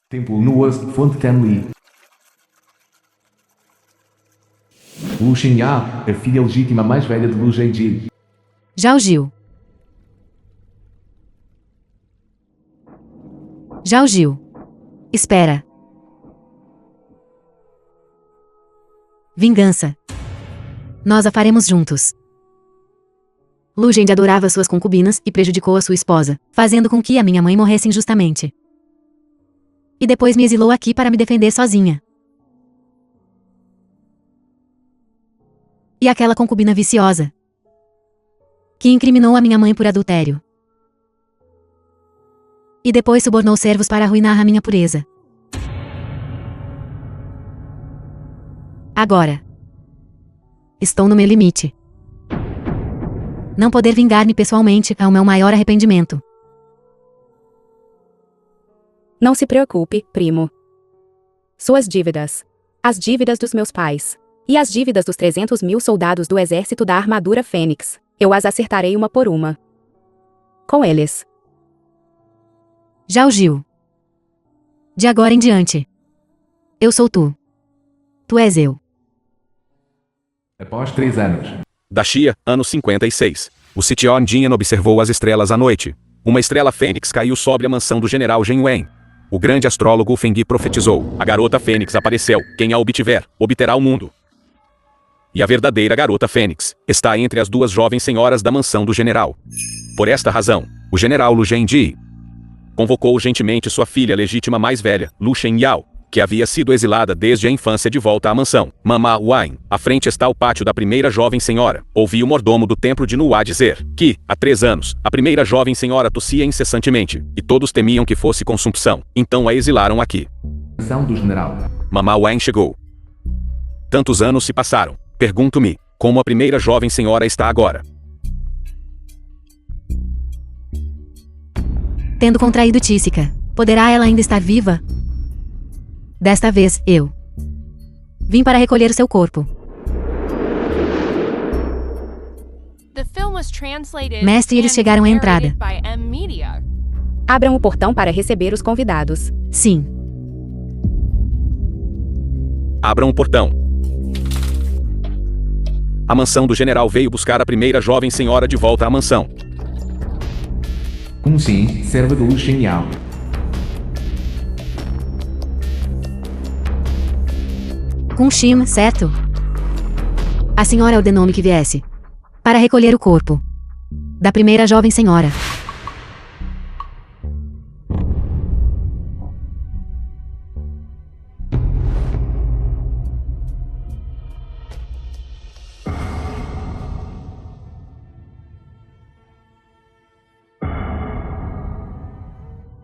Templo Nuas, Fonte Canli. Lu Xinhao, a filha legítima mais velha de Lu Zhenji. Zhao Jiu. Zhao Jiu. Espera. Vingança. Nós a faremos juntos. Lu Zhenji adorava suas concubinas e prejudicou a sua esposa, fazendo com que a minha mãe morresse injustamente. E depois me exilou aqui para me defender sozinha. E aquela concubina viciosa, que incriminou a minha mãe por adultério. E depois subornou servos para arruinar a minha pureza. Agora, estou no meu limite. Não poder vingar-me pessoalmente é o meu maior arrependimento. Não se preocupe, primo. Suas dívidas, as dívidas dos meus pais, e as dívidas dos 300.000 soldados do exército da armadura Fênix, eu as acertarei uma por uma. Com eles. Zhao Jiu. De agora em diante, eu sou tu. Tu és eu. Após 3 anos. Da Xia, ano 56. O Sitian Jian observou as estrelas à noite. Uma estrela fênix caiu sobre a mansão do general Zhen Wen. O grande astrólogo Feng Yi profetizou: a garota fênix apareceu, quem a obtiver, obterá o mundo. E a verdadeira garota fênix está entre as duas jovens senhoras da mansão do general. Por esta razão, o general Lu Zhenji convocou urgentemente sua filha legítima mais velha, Lu Shengyao, que havia sido exilada desde a infância de volta à mansão. Mama Wang, à frente está o pátio da primeira jovem senhora. Ouvi o mordomo do templo de Nuá dizer que, há 3 anos, a primeira jovem senhora tossia incessantemente, e todos temiam que fosse consumpção. Então a exilaram aqui. Mansão do general. Mama Wang chegou. Tantos anos se passaram. Pergunto-me, como a primeira jovem senhora está agora? Tendo contraído tísica, poderá ela ainda estar viva? Desta vez, eu vim para recolher o seu corpo. Mestre, eles chegaram à entrada. Abram o portão para receber os convidados. Sim. Abram o portão. A mansão do general veio buscar a primeira jovem senhora de volta à mansão. Como sim, serva de Lu Xinhao. Com Shim, certo? A senhora ordenou-me que viesse para recolher o corpo da primeira jovem senhora.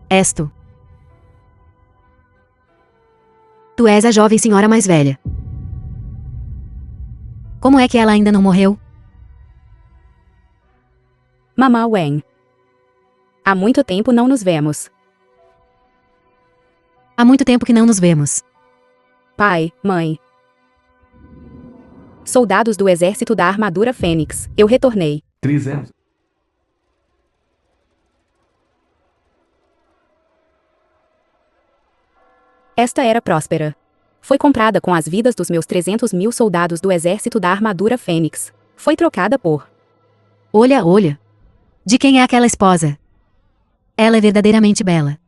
És tu. Tu és a jovem senhora mais velha. Como é que ela ainda não morreu? Mama Wang. Há muito tempo não nos vemos. Há muito tempo que não nos vemos. Pai, mãe. Soldados do exército da armadura Fênix, eu retornei. 3 anos. Esta era próspera. Foi comprada com as vidas dos meus 300.000 soldados do exército da armadura Fênix. Foi trocada por... Olha, olha. De quem é aquela esposa? Ela é verdadeiramente bela.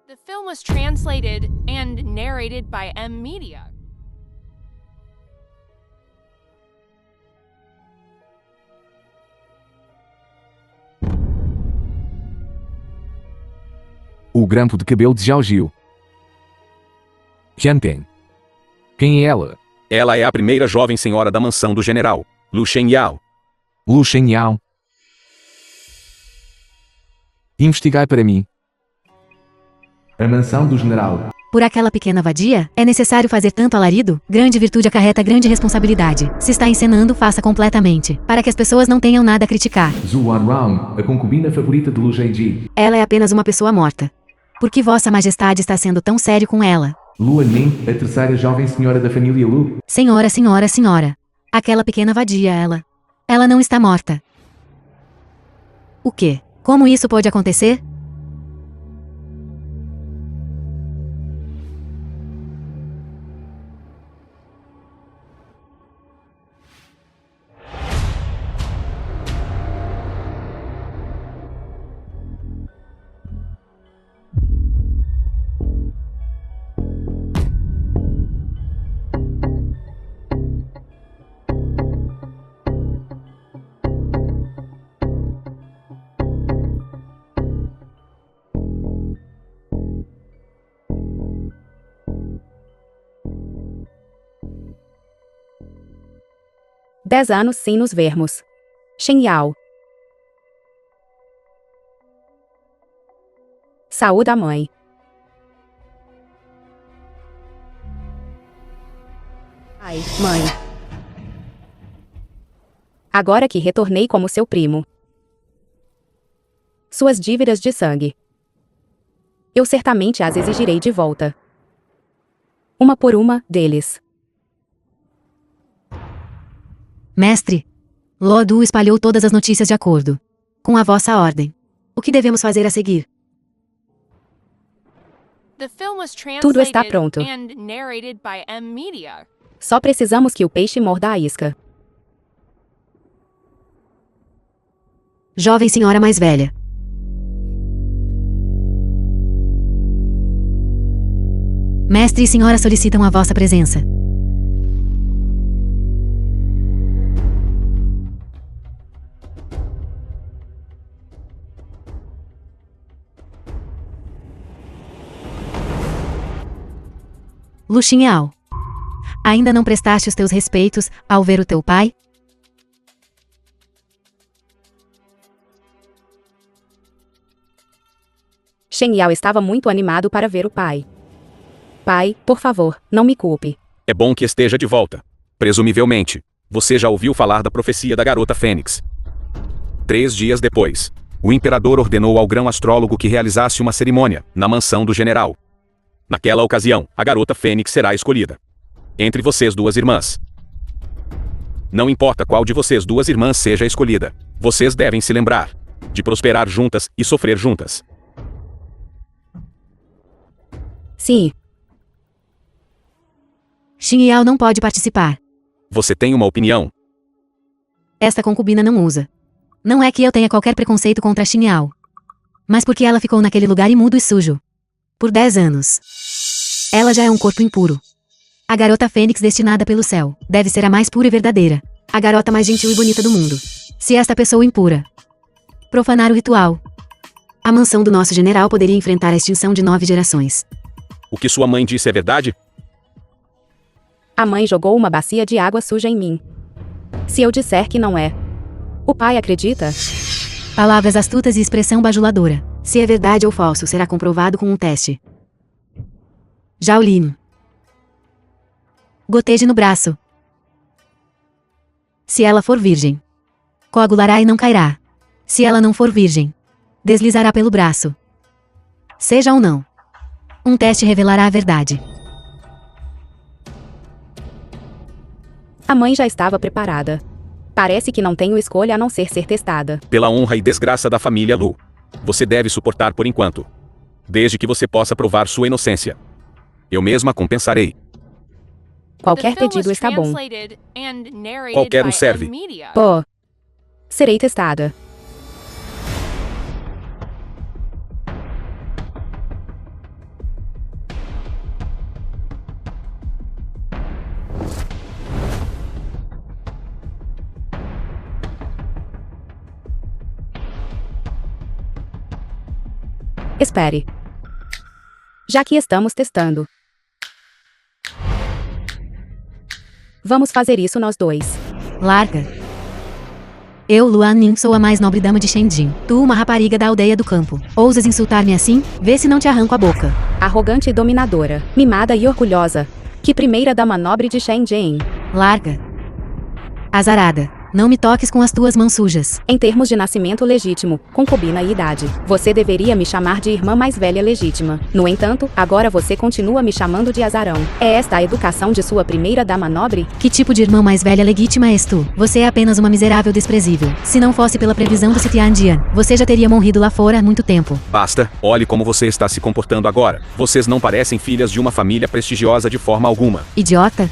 The film was translated and narrated by M Media. O grampo de cabelo de Zhao Jiu. Jianping. Quem é ela? Ela é a primeira jovem senhora da mansão do general, Lu Shengyao. Lu Shengyao. Investigai para mim. A mansão do general. Por aquela pequena vadia, é necessário fazer tanto alarido? Grande virtude acarreta grande responsabilidade. Se está encenando, faça completamente, para que as pessoas não tenham nada a criticar. Zhu Wanrong, a concubina favorita de Lu Zhenji. Ela é apenas uma pessoa morta. Por que Vossa Majestade está sendo tão sério com ela? Lu Ning, a terceira jovem senhora da família Lu. Senhora, senhora, senhora. Aquela pequena vadia, ela. Ela não está morta. O quê? Como isso pode acontecer? Dez anos sem nos vermos. Shen Yao. Saúde a mãe. Ai, mãe. Agora que retornei como seu primo. Suas dívidas de sangue. Eu certamente as exigirei de volta. Uma por uma deles. Mestre, Lodu espalhou todas as notícias de acordo com a vossa ordem. O que devemos fazer a seguir? The film was Tudo está translated pronto. and narrated by M Media. Só precisamos que o peixe morda a isca. Jovem senhora mais velha. Mestre e senhora solicitam a vossa presença. Lu Xingyao. Ainda não prestaste os teus respeitos ao ver o teu pai? Shen Yao estava muito animado para ver o pai. Pai, por favor, não me culpe. É bom que esteja de volta. Presumivelmente, você já ouviu falar da profecia da garota Fênix. 3 dias depois, o imperador ordenou ao grão-astrólogo que realizasse uma cerimônia na mansão do general. Naquela ocasião, a garota Fênix será escolhida entre vocês duas irmãs. Não importa qual de vocês duas irmãs seja escolhida, vocês devem se lembrar de prosperar juntas e sofrer juntas. Sim, Xingyao não pode participar. Você tem uma opinião? Esta concubina não usa. Não é que eu tenha qualquer preconceito contra Xingyao. Mas porque ela ficou naquele lugar imundo e sujo. Por 10 anos. Ela já é um corpo impuro. A garota fênix destinada pelo céu deve ser a mais pura e verdadeira. A garota mais gentil e bonita do mundo. Se esta pessoa impura profanar o ritual, a mansão do nosso general poderia enfrentar a extinção de 9 gerações. O que sua mãe disse é verdade? a mãe jogou uma bacia de água suja em mim. Se eu disser que não é, o pai acredita? Palavras astutas e expressão bajuladora. Se é verdade ou falso será comprovado com um teste. Jaulin. Goteje no braço. Se ela for virgem, coagulará e não cairá. Se ela não for virgem, deslizará pelo braço. Seja ou não, um teste revelará a verdade. A mãe já estava preparada. Parece que não tenho escolha a não ser testada. Pela honra e desgraça da família Lu, você deve suportar por enquanto. Desde que você possa provar sua inocência. Eu mesma compensarei. Qualquer pedido está bom. Qualquer um serve. Pô. Serei testada. Espere. Já que estamos testando, vamos fazer isso nós dois. Larga. Eu, Luan Ning, sou a mais nobre dama de Shenjin. Tu, uma rapariga da aldeia do campo. Ousas insultar-me assim? Vê se não te arranco a boca. Arrogante e dominadora, mimada e orgulhosa. Que primeira dama nobre de Shenjin. Larga. Azarada. Não me toques com as tuas mãos sujas. Em termos de nascimento legítimo, concubina e idade, você deveria me chamar de irmã mais velha legítima. No entanto, agora você continua me chamando de azarão. É esta a educação de sua primeira dama nobre? Que tipo de irmã mais velha legítima és tu? Você é apenas uma miserável desprezível. Se não fosse pela previsão do Sitiandian, você já teria morrido lá fora há muito tempo. Basta, olhe como você está se comportando agora. Vocês não parecem filhas de uma família prestigiosa de forma alguma. Idiota!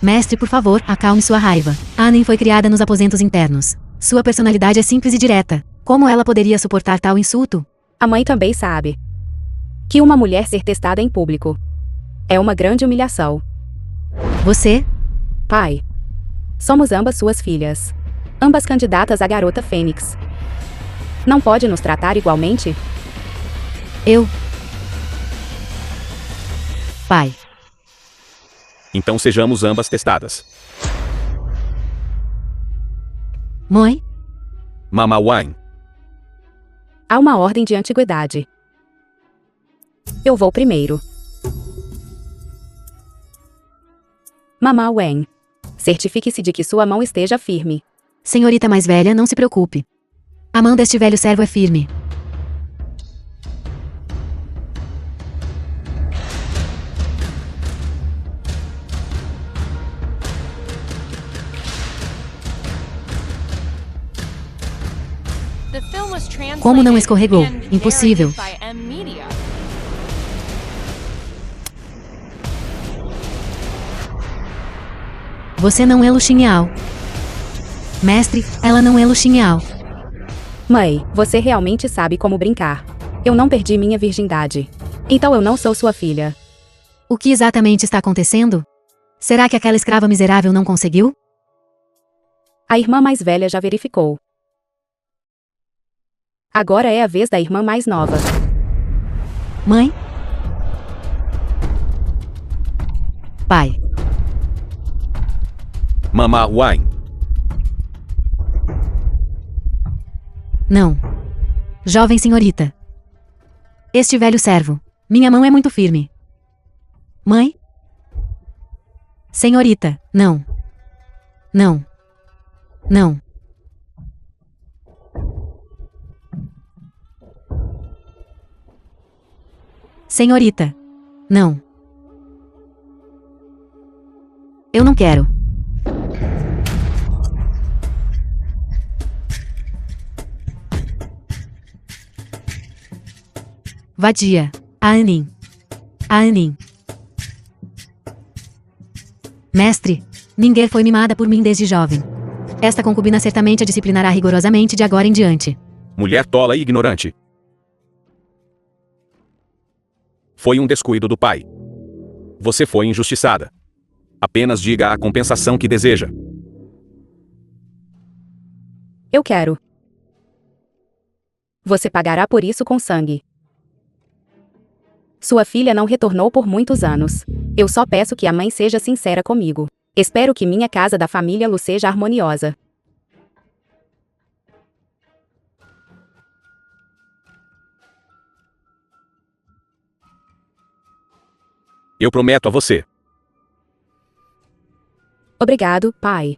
Mestre, por favor, acalme sua raiva. Anne foi criada nos aposentos internos. Sua personalidade é simples e direta. Como ela poderia suportar tal insulto? A mãe também sabe que uma mulher ser testada em público é uma grande humilhação. Você? Pai, somos ambas suas filhas. Ambas candidatas à Garota Fênix. Não pode nos tratar igualmente? Eu? Pai. Então sejamos ambas testadas. Mãe? Mama Wine. Há uma ordem de antiguidade. Eu vou primeiro. Mamá Wen, certifique-se de que sua mão esteja firme. Senhorita mais velha, não se preocupe. A mão deste velho servo é firme. The film was translated Como não escorregou? and Impossível. narrated by M Media. Você não é Luxinhao. Mestre, ela não é Luxinhao. Mãe, você realmente sabe como brincar. Eu não perdi minha virgindade. Então eu não sou sua filha. O que exatamente está acontecendo? Será que aquela escrava miserável não conseguiu? A irmã mais velha já verificou. Agora é a vez da irmã mais nova. Mãe? Pai. Mama Wine. Não. Jovem senhorita. Este velho servo. Minha mão é muito firme. Mãe? Senhorita, não. Não. Não. Senhorita. Não. Eu não quero. Vadia. Anin. Anin. Mestre, ninguém foi mimada por mim desde jovem. Esta concubina certamente a disciplinará rigorosamente de agora em diante. Mulher tola e ignorante. Foi um descuido do pai. Você foi injustiçada. Apenas diga a compensação que deseja. Eu quero. Você pagará por isso com sangue. Sua filha não retornou por muitos anos. Eu só peço que a mãe seja sincera comigo. Espero que minha casa da família Lu seja harmoniosa. Eu prometo a você. Obrigado, pai.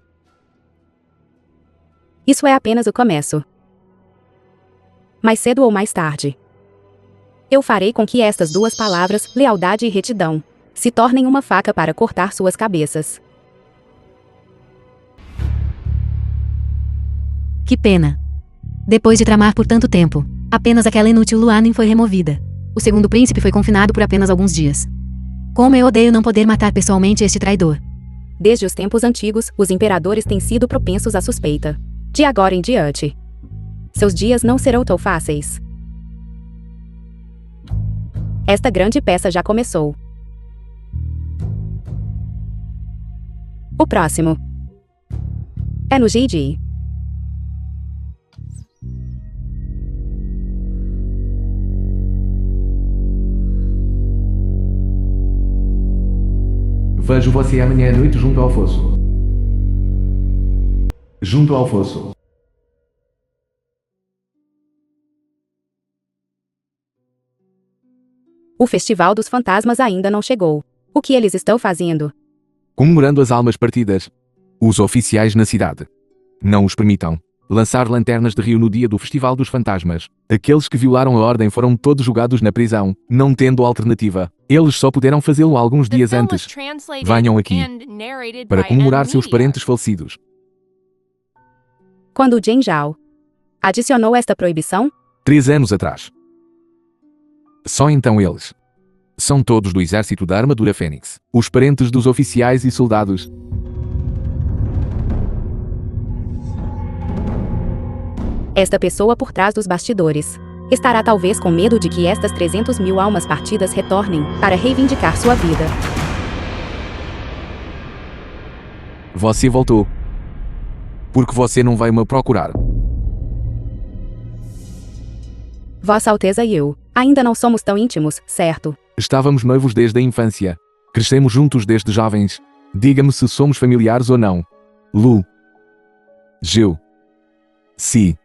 Isso é apenas o começo. Mais cedo ou mais tarde, eu farei com que estas duas palavras, lealdade e retidão, se tornem uma faca para cortar suas cabeças. Que pena. Depois de tramar por tanto tempo, apenas aquela inútil Luanin foi removida. O segundo príncipe foi confinado por apenas alguns dias. Como eu odeio não poder matar pessoalmente este traidor. Desde os tempos antigos, os imperadores têm sido propensos à suspeita. De agora em diante, seus dias não serão tão fáceis. Esta grande peça já começou. O próximo é no GG. Vejo você amanhã à noite junto ao fosso. Junto ao fosso. O Festival dos Fantasmas ainda não chegou. O que eles estão fazendo? Comemorando as almas partidas. Os oficiais na cidade Não os permitam. Lançar lanternas de rio no dia do Festival dos Fantasmas. Aqueles que violaram a ordem foram todos julgados na prisão, não tendo alternativa. Eles só puderam fazê-lo alguns The dias film was antes. translated Venham aqui, and narrated para by comemorar M. seus Media. parentes falecidos. Quando Jen Zhao adicionou esta proibição, 3 anos atrás. Só então eles. São todos do exército da armadura Fênix. Os parentes dos oficiais e soldados. esta pessoa por trás dos bastidores estará talvez com medo de que estas 300.000 almas partidas retornem para reivindicar sua vida. Você voltou. Porque você não vai me procurar. Vossa Alteza e eu ainda não somos tão íntimos, certo? Estávamos noivos desde a infância. Crescemos juntos desde jovens. Diga-me se somos familiares ou não. Lu. Gil. Si.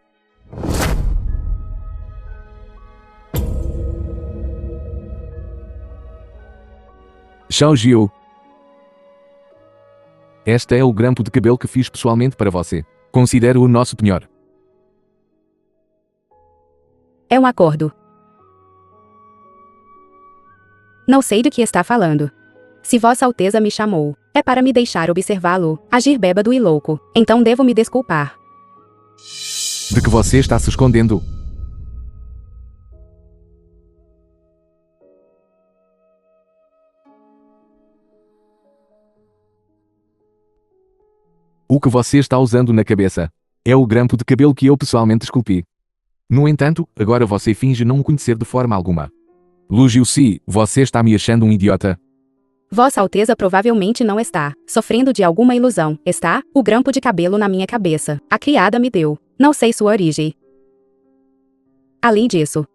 Xiao Jiu. Este é o grampo de cabelo que fiz pessoalmente para você. Considero o nosso penhor. É um acordo. Não sei do que está falando. Se Vossa Alteza me chamou, é para me deixar observá-lo, agir bêbado e louco, então devo me desculpar. De que você está se escondendo? O que você está usando na cabeça é o grampo de cabelo que eu pessoalmente esculpi. No entanto, agora você finge não me conhecer de forma alguma. Lu Jiu-Si, você está me achando um idiota? Vossa Alteza provavelmente não está sofrendo de alguma ilusão, está? O grampo de cabelo na minha cabeça. A criada me deu. Não sei sua origem. Além disso,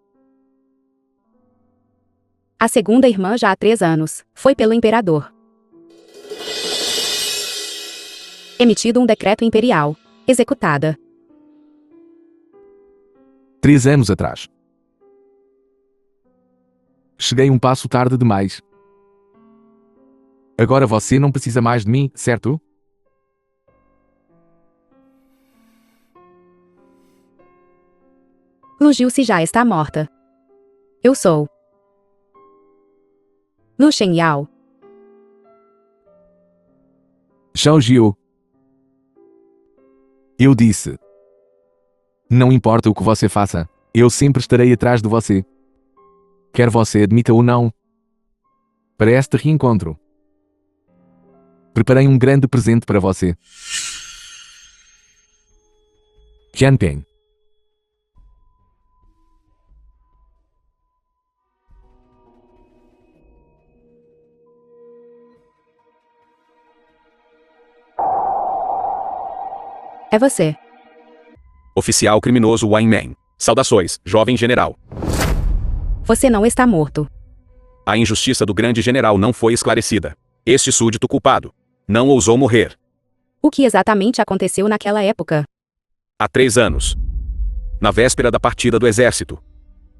a segunda irmã já há 3 anos foi pelo imperador emitido um decreto imperial. Executada. 3 anos atrás. Cheguei um passo tarde demais. Agora você não precisa mais de mim, certo? Lu Jiu-Si já está morta. Eu sou Lu Shenyao. Xiao Jiu. Eu disse. Não importa o que você faça, eu sempre estarei atrás de você. Quer você admita ou não. Para este reencontro, preparei um grande presente para você. Jianping. É você. Oficial criminoso Wayne. Saudações, jovem general. Você não está morto. A injustiça do grande general não foi esclarecida. Este súdito culpado não ousou morrer. O que exatamente aconteceu naquela época? Há 3 anos. Na véspera da partida do exército,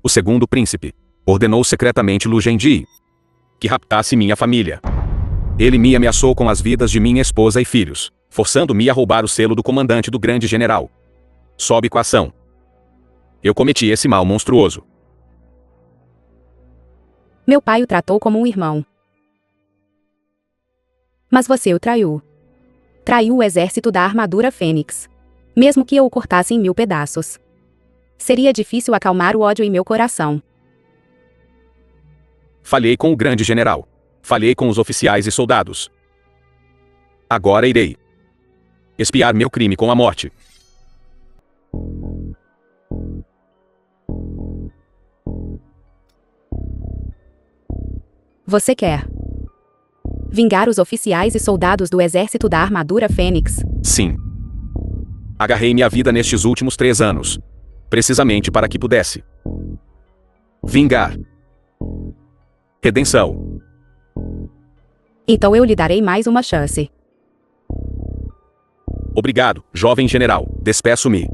o segundo príncipe ordenou secretamente Lu Zhenji que raptasse minha família. Ele me ameaçou com as vidas de minha esposa e filhos, forçando-me a roubar o selo do comandante do grande general. Sob coação. Eu cometi esse mal monstruoso. Meu pai o tratou como um irmão. Mas você o traiu. Traiu o exército da armadura Fênix. Mesmo que eu o cortasse em 1000 pedaços. Seria difícil acalmar o ódio em meu coração. Falhei com o grande general. Falhei com os oficiais e soldados. Agora irei expiar meu crime com a morte. Você quer vingar os oficiais e soldados do exército da armadura Fênix? Sim. Agarrei minha vida nestes últimos 3 anos. Precisamente para que pudesse vingar. Redenção. Então eu lhe darei mais uma chance. Obrigado, jovem general. Despeço-me.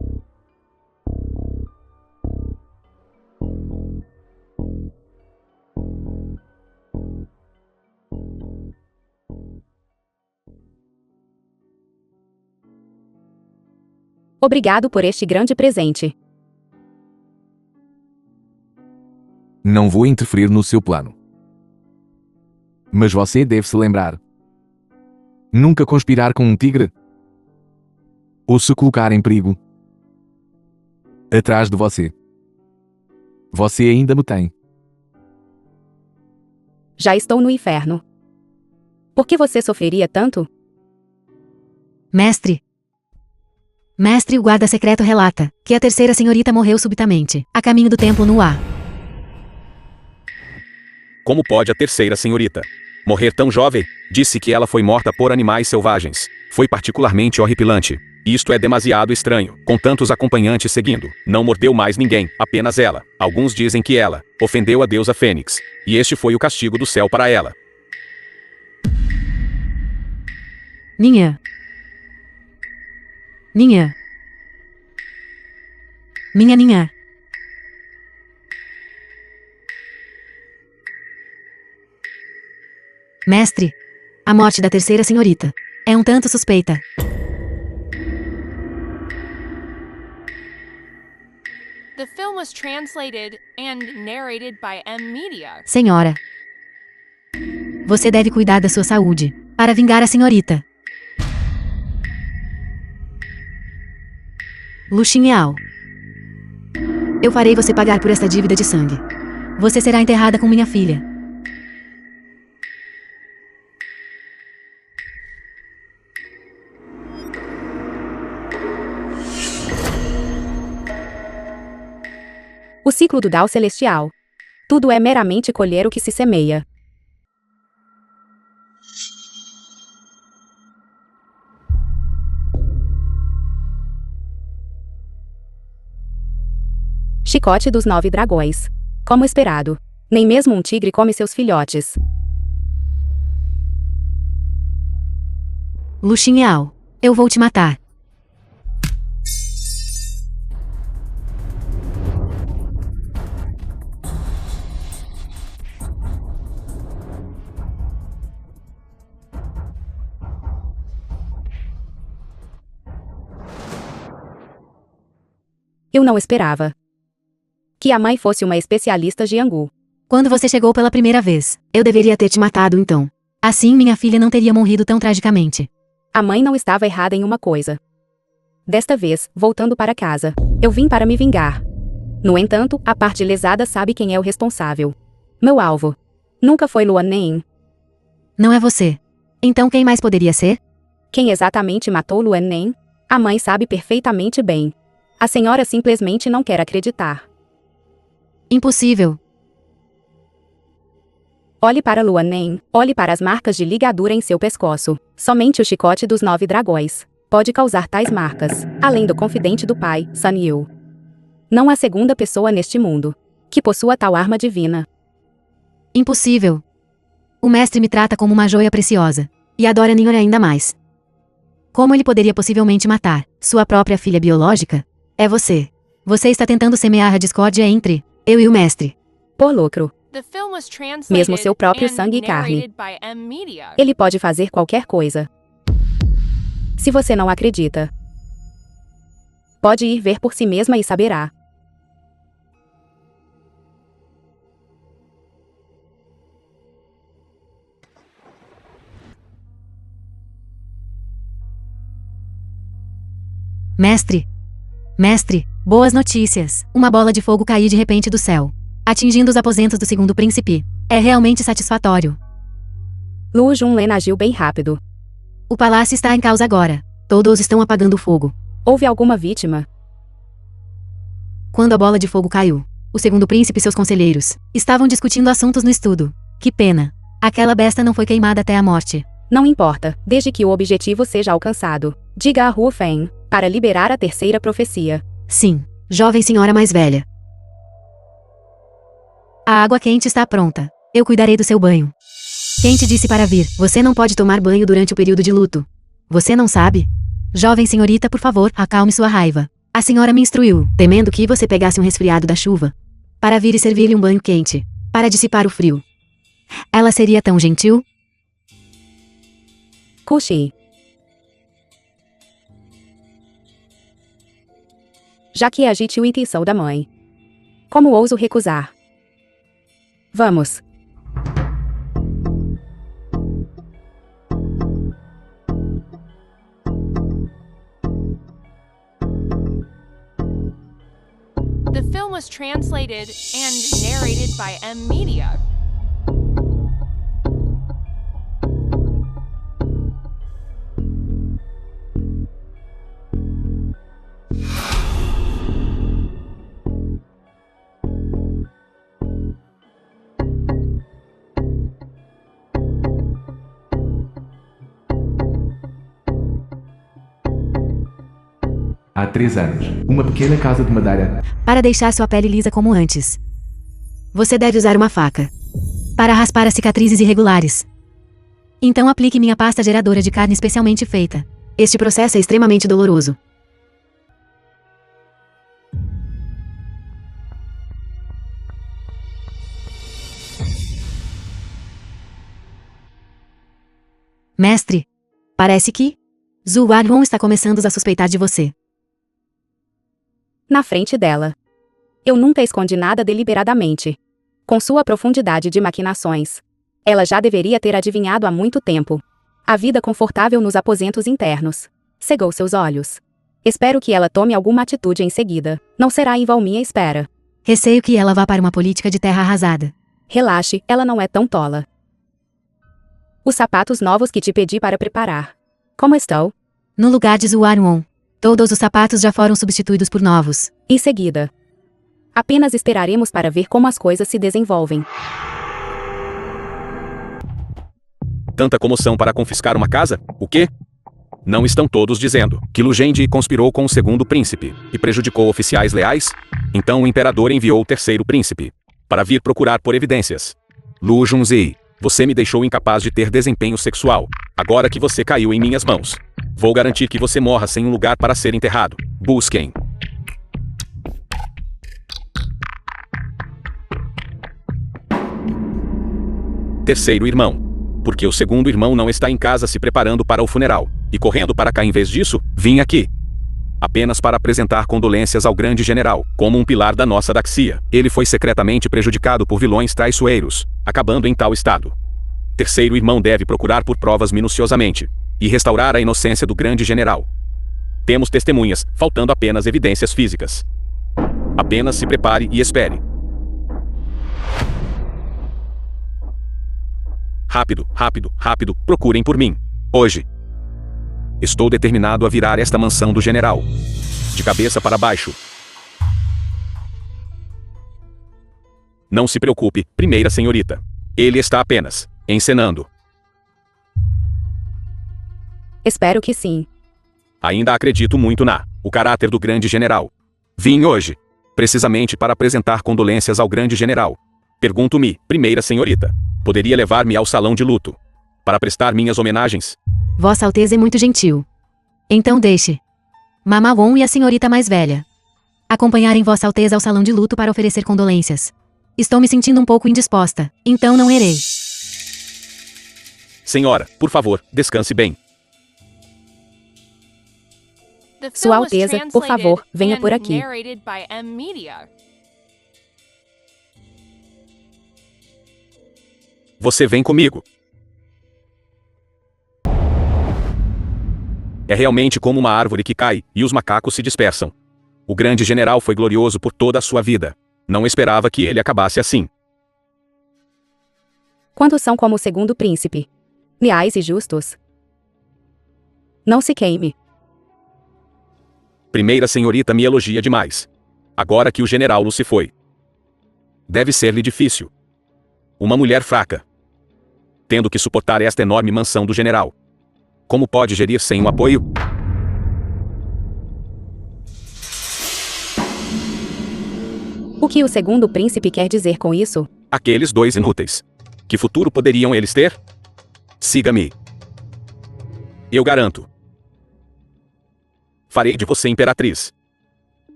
Obrigado por este grande presente. Não vou interferir no seu plano. Mas você deve se lembrar. Nunca conspirar com um tigre? Ou se colocar em perigo? Atrás de você. Você ainda me tem. Já estou no inferno. Por que você sofreria tanto? Mestre. Mestre, o guarda secreto relata que a terceira senhorita morreu subitamente, a caminho do templo no ar. Como pode a terceira senhorita morrer tão jovem? Disse que ela foi morta por animais selvagens. Foi particularmente horripilante. Isto é demasiado estranho, com tantos acompanhantes seguindo. Não mordeu mais ninguém, apenas ela. Alguns dizem que ela ofendeu a deusa Fênix, e este foi o castigo do céu para ela. Ninha. Ninha. Minha ninha. Mestre. A morte da terceira senhorita é um tanto suspeita. The film was translated and narrated by M Media. Senhora. Você deve cuidar da sua saúde para vingar a senhorita. Luxinhal. Eu farei você pagar por esta dívida de sangue. Você será enterrada com minha filha. O ciclo do Dao Celestial. Tudo é meramente colher o que se semeia. Chicote dos 9 dragões. Como esperado. Nem mesmo um tigre come seus filhotes. Luxinhal. Eu vou te matar. Eu não esperava que a mãe fosse uma especialista Jianghu. Quando você chegou pela primeira vez, eu deveria ter te matado então. Assim minha filha não teria morrido tão tragicamente. A mãe não estava errada em uma coisa. Desta vez, voltando para casa, eu vim para me vingar. No entanto, a parte lesada sabe quem é o responsável. Meu alvo. Nunca foi Luan Nen. Não é você. Então quem mais poderia ser? Quem exatamente matou Luan Nen? A mãe sabe perfeitamente bem. A senhora simplesmente não quer acreditar. Impossível. Olhe para Luan Nen, olhe para as marcas de ligadura em seu pescoço. Somente o chicote dos 9 dragões pode causar tais marcas, além do confidente do pai, Sun Yu. Não há segunda pessoa neste mundo que possua tal arma divina. Impossível. O mestre me trata como uma joia preciosa, e adora Ninhor ainda mais. Como ele poderia possivelmente matar sua própria filha biológica? É você. Você está tentando semear a discórdia entre eu e o mestre. Por lucro. The film was translated Mesmo seu próprio and sangue e carne. narrated by M Media. Ele pode fazer qualquer coisa. Se você não acredita, pode ir ver por si mesma e saberá. Mestre. Mestre, boas notícias. Uma bola de fogo caiu de repente do céu, atingindo os aposentos do segundo príncipe. É realmente satisfatório. Lu Junlen agiu bem rápido. O palácio está em causa agora. Todos estão apagando o fogo. Houve alguma vítima? Quando a bola de fogo caiu, o segundo príncipe e seus conselheiros estavam discutindo assuntos no estudo. Que pena. Aquela besta não foi queimada até a morte. Não importa, desde que o objetivo seja alcançado. Diga a Hu Feng para liberar a terceira profecia. Sim, jovem senhora mais velha. A água quente está pronta. Eu cuidarei do seu banho. Quem te disse para vir? Você não pode tomar banho durante o período de luto. Você não sabe? Jovem senhorita, por favor, acalme sua raiva. A senhora me instruiu, temendo que você pegasse um resfriado da chuva, para vir e servir-lhe um banho quente, para dissipar o frio. Ela seria tão gentil? Kushi. já que é a gentil intenção da mãe. Como ouso recusar? Vamos. The film was translated and narrated by M Media. Há 3 anos, uma pequena casa de madeira. Para deixar sua pele lisa como antes, você deve usar uma faca para raspar as cicatrizes irregulares. Então aplique minha pasta geradora de carne especialmente feita. Este processo é extremamente doloroso. Mestre, parece que Zhu Warhong está começando a suspeitar de você. Na frente dela. Eu nunca escondi nada deliberadamente. Com sua profundidade de maquinações, ela já deveria ter adivinhado há muito tempo. A vida confortável nos aposentos internos cegou seus olhos. Espero que ela tome alguma atitude em seguida. Não será em vão minha espera. Receio que ela vá para uma política de terra arrasada. Relaxe, ela não é tão tola. Os sapatos novos que te pedi para preparar. Como estão? No lugar de Zhu Warhong, todos os sapatos já foram substituídos por novos. Em seguida. Apenas esperaremos para ver como as coisas se desenvolvem. Tanta comoção para confiscar uma casa? O quê? Não estão todos dizendo que Lu Zhenji conspirou com o segundo príncipe e prejudicou oficiais leais? Então o imperador enviou o terceiro príncipe para vir procurar por evidências. Lu Junzi, você me deixou incapaz de ter desempenho sexual. Agora que você caiu em minhas mãos, vou garantir que você morra sem um lugar para ser enterrado. Busquem. Terceiro irmão. Porque o segundo irmão não está em casa se preparando para o funeral, e correndo para cá em vez disso, vim aqui apenas para apresentar condolências ao grande general, como um pilar da nossa Daxia. Ele foi secretamente prejudicado por vilões traiçoeiros, acabando em tal estado. Terceiro irmão deve procurar por provas minuciosamente, e restaurar a inocência do grande general. Temos testemunhas, faltando apenas evidências físicas. Apenas se prepare e espere. Rápido, rápido, rápido, procurem por mim. Hoje. Estou determinado a virar esta mansão do general. De cabeça para baixo. Não se preocupe, primeira senhorita. Ele está apenas encenando. Espero que sim. Ainda acredito muito o caráter do grande general. Vim hoje, precisamente para apresentar condolências ao grande general. Pergunto-me, primeira senhorita, poderia levar-me ao salão de luto para prestar minhas homenagens? Vossa Alteza é muito gentil. Então deixe Mama Won e a senhorita mais velha acompanharem Vossa Alteza ao salão de luto para oferecer condolências. Estou me sentindo um pouco indisposta, então não irei. Senhora, por favor, descanse bem. The Sua film was Alteza, por favor, translated venha and por aqui. narrated by M Media. Você vem comigo. É realmente como uma árvore que cai, e os macacos se dispersam. O grande general foi glorioso por toda a sua vida. Não esperava que ele acabasse assim. Quantos são como o segundo príncipe? Leais e justos? Não se queime. Primeira senhorita me elogia demais. Agora que o general Lu se foi. Deve ser-lhe difícil. Uma mulher fraca, tendo que suportar esta enorme mansão do general. Como pode gerir sem um apoio? O que o segundo príncipe quer dizer com isso? Aqueles dois inúteis. Que futuro poderiam eles ter? Siga-me. Eu garanto. Farei de você imperatriz.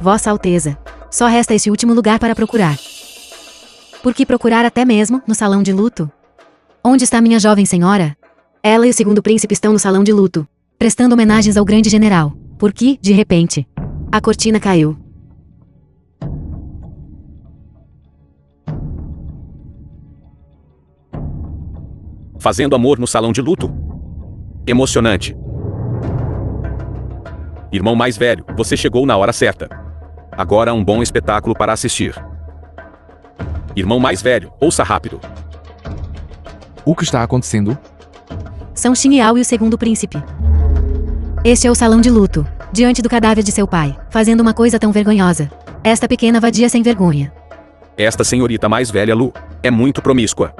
Vossa Alteza, Só resta esse último lugar para procurar. Por que procurar até mesmo no salão de luto? Onde está minha jovem senhora? Ela e o segundo príncipe estão no salão de luto, prestando homenagens ao grande general. Porque, de repente, a cortina caiu. Fazendo amor no salão de luto? Emocionante. Irmão mais velho, você chegou na hora certa. Agora há um bom espetáculo para assistir. Irmão mais velho, ouça rápido. O que está acontecendo? São Xin Yao e o segundo príncipe. Este é o salão de luto, diante do cadáver de seu pai, fazendo uma coisa tão vergonhosa. Esta pequena vadia sem vergonha. Esta senhorita mais velha, Lu, é muito promíscua.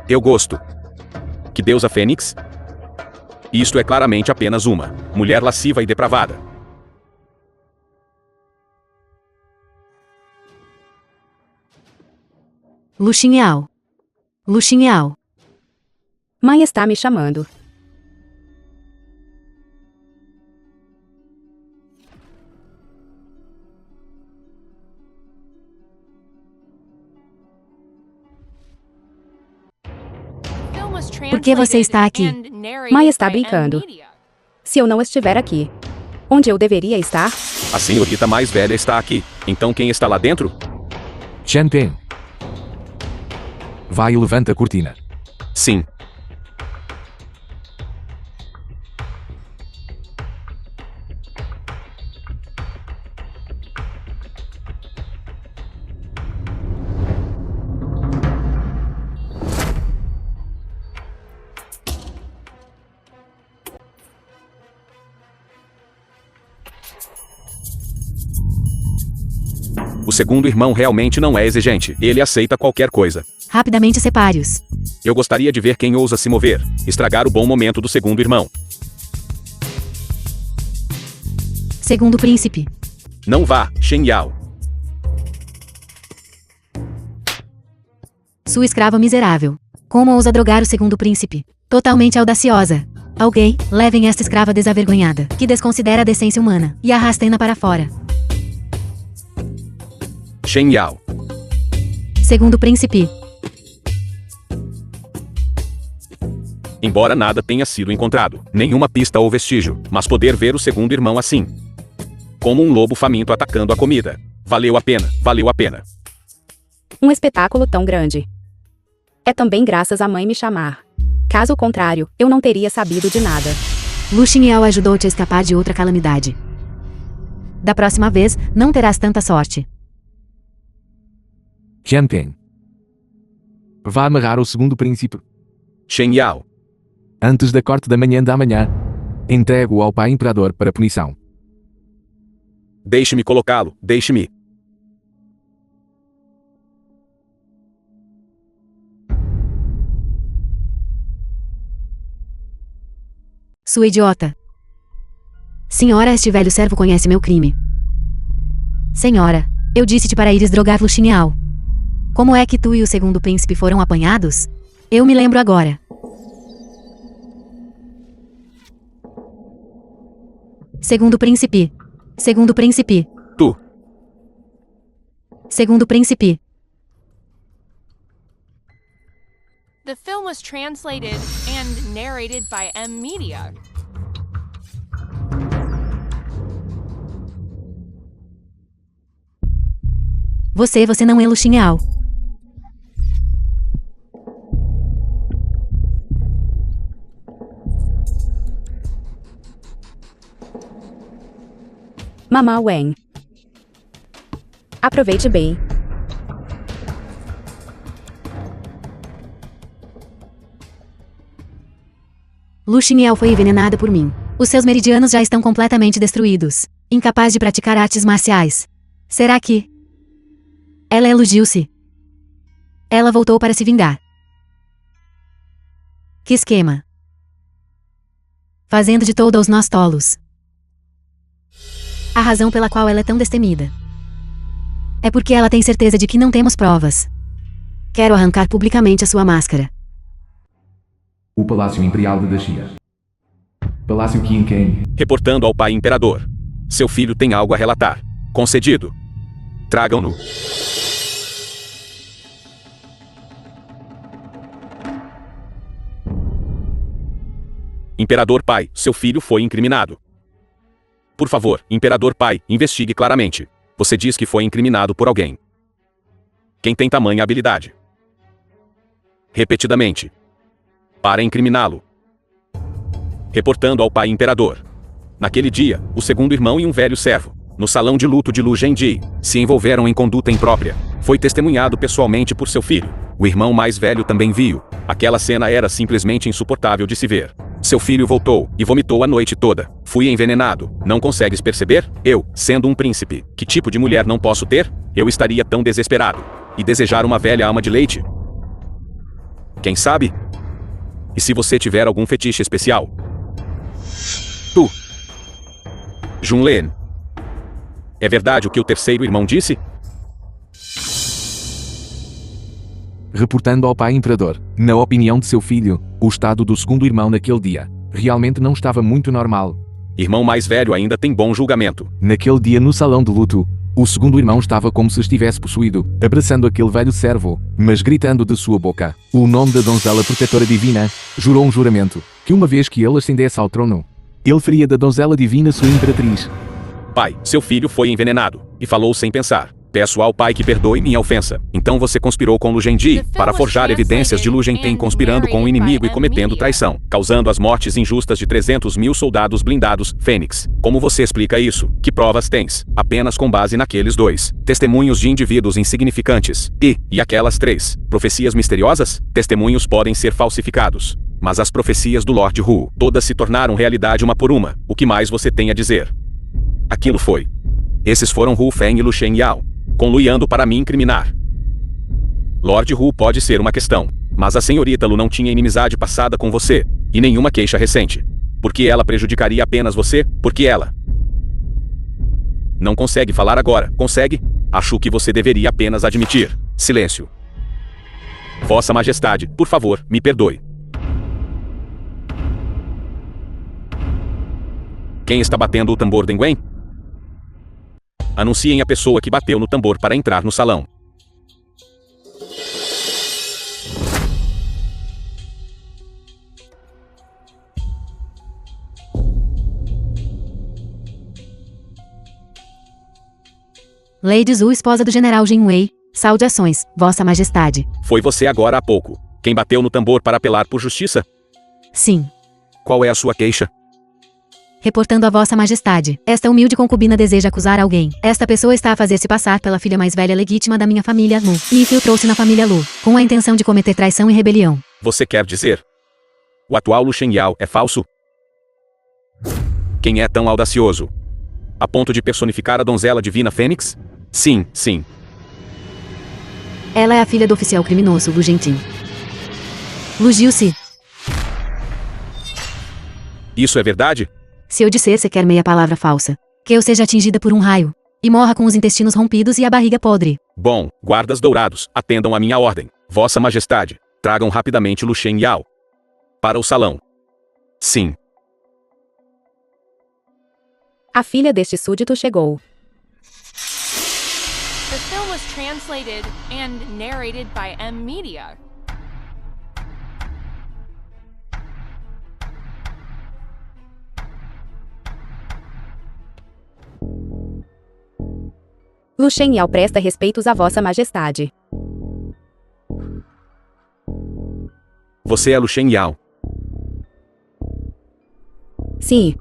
Eu gosto. Que deusa Fênix? Isto é claramente apenas uma mulher lasciva e depravada. Lu Xin Yao. Lu Xin Yao. Mãe está me chamando. Por que você está aqui? Mãe está brincando. Se eu não estiver aqui, onde eu deveria estar? A senhorita mais velha está aqui. Então quem está lá dentro? Qianping. Vai e levanta a cortina. Sim. O segundo irmão realmente não é exigente. Ele aceita qualquer coisa. Rapidamente separe-os. Eu gostaria de ver quem ousa se mover, estragar o bom momento do segundo irmão. Segundo príncipe. Não vá, Shen Yao. Sua escrava miserável. Como ousa drogar o segundo príncipe? Totalmente audaciosa. Alguém, levem esta escrava desavergonhada, que desconsidera a decência humana, e arrastem-na para fora. Shen Yao. Segundo príncipe. Embora nada tenha sido encontrado, nenhuma pista ou vestígio, mas poder ver o segundo irmão assim. Como um lobo faminto atacando a comida. Valeu a pena, valeu a pena. Um espetáculo tão grande. É também graças à mãe me chamar. Caso contrário, eu não teria sabido de nada. Lu Xin Yao ajudou-te a escapar de outra calamidade. Da próxima vez, não terás tanta sorte. Qianping. Vá amarrar o segundo príncipe. Shen Yao. Antes da corte da manhã da manhã. Entrego-o ao pai imperador para punição. Deixe-me colocá-lo, deixe-me. Sua idiota. Senhora, este velho servo conhece meu crime. Senhora, eu disse-te para ires drogar Lu Xin Yao. Como é que tu e o segundo príncipe foram apanhados? Eu me lembro agora. Segundo príncipe. Segundo príncipe. Tu. Segundo príncipe. The film was translated and narrated by M Media. Você não é Lu Xin Yao. Mamá Wen. Aproveite bem. Lu Xin Yao foi envenenada por mim. Os seus meridianos já estão completamente destruídos. Incapaz de praticar artes marciais. Será que... Ela eludiu-se. Ela voltou para se vingar. Que esquema. Fazendo de todos nós tolos. A razão pela qual ela é tão destemida é porque ela tem certeza de que não temos provas. Quero arrancar publicamente a sua máscara. O Palácio Imperial de Daxia. Palácio Qianping. Reportando ao pai imperador. Seu filho tem algo a relatar. Concedido. Tragam-no. Imperador Pai, seu filho foi incriminado. Por favor, Imperador Pai, investigue claramente. Você diz que foi incriminado por alguém. Quem tem tamanha habilidade? Repetidamente. Para incriminá-lo. Reportando ao Pai Imperador. Naquele dia, o segundo irmão e um velho servo, no salão de luto de Lu Zhenji, se envolveram em conduta imprópria. Foi testemunhado pessoalmente por seu filho. O irmão mais velho também viu. Aquela cena era simplesmente insuportável de se ver. Seu filho voltou e vomitou a noite toda. Fui envenenado. Não consegues perceber? Eu, sendo um príncipe, que tipo de mulher não posso ter? Eu estaria tão desesperado. E desejar uma velha ama de leite? Quem sabe? E se você tiver algum fetiche especial? Tu. Junlen. É verdade o que o terceiro irmão disse? Reportando ao pai imperador, na opinião de seu filho, o estado do segundo irmão naquele dia realmente não estava muito normal. Irmão mais velho ainda tem bom julgamento. Naquele dia no salão de luto, o segundo irmão estava como se estivesse possuído, abraçando aquele velho servo, mas gritando de sua boca o nome da donzela protetora divina. Jurou um juramento, que uma vez que ele ascendesse ao trono, ele faria da donzela divina sua imperatriz. Pai, seu filho foi envenenado, e falou sem pensar. Peço ao pai que perdoe minha ofensa. Então você conspirou com Lu Zhenji, para forjar evidências de Lu Zhenji conspirando com o inimigo e cometendo traição, causando as mortes injustas de 300.000 soldados blindados, Fênix. Como você explica isso? Que provas tens? Apenas com base naqueles 2 testemunhos de indivíduos insignificantes. E aquelas 3 profecias misteriosas? Testemunhos podem ser falsificados. Mas as profecias do Lord Hu, todas se tornaram realidade uma por uma. O que mais você tem a dizer? Aquilo foi. Esses foram Hu Feng e Lu Shengyao, conluiando para me incriminar. Lord Hu pode ser uma questão, mas a senhorita Lu não tinha inimizade passada com você, e nenhuma queixa recente. Por que ela prejudicaria apenas você? Porque ela não consegue falar agora, consegue? Acho que você deveria apenas admitir. Silêncio. Vossa Majestade, por favor, me perdoe. Quem está batendo o tambor, Dengwen? Anunciem a pessoa que bateu no tambor para entrar no salão. Lady Zhu, esposa do general Jin Wei, saudações, Vossa Majestade. Foi você agora há pouco. Quem bateu no tambor para apelar por justiça? Sim. Qual é a sua queixa? Reportando a Vossa Majestade, esta humilde concubina deseja acusar alguém. Esta pessoa está a fazer-se passar pela filha mais velha legítima da minha família Lu, e infiltrou-se na família Lu, com a intenção de cometer traição e rebelião. Você quer dizer? O atual Lu Shengyao é falso? Quem é tão audacioso? A ponto de personificar a donzela divina Fênix? Sim, sim. Ela é a filha do oficial criminoso Lu Gentin. Lu Jiusi. Isso é verdade? Se eu disser sequer meia palavra falsa, que eu seja atingida por um raio, e morra com os intestinos rompidos e a barriga podre. Bom, guardas dourados, atendam a minha ordem. Vossa Majestade, tragam rapidamente Lu Shengyao para o salão. Sim. A filha deste súdito chegou. The film was translated and narrated by M Media. Lu Shengyao presta respeitos a Vossa Majestade. Você é Lu Shengyao. Sim.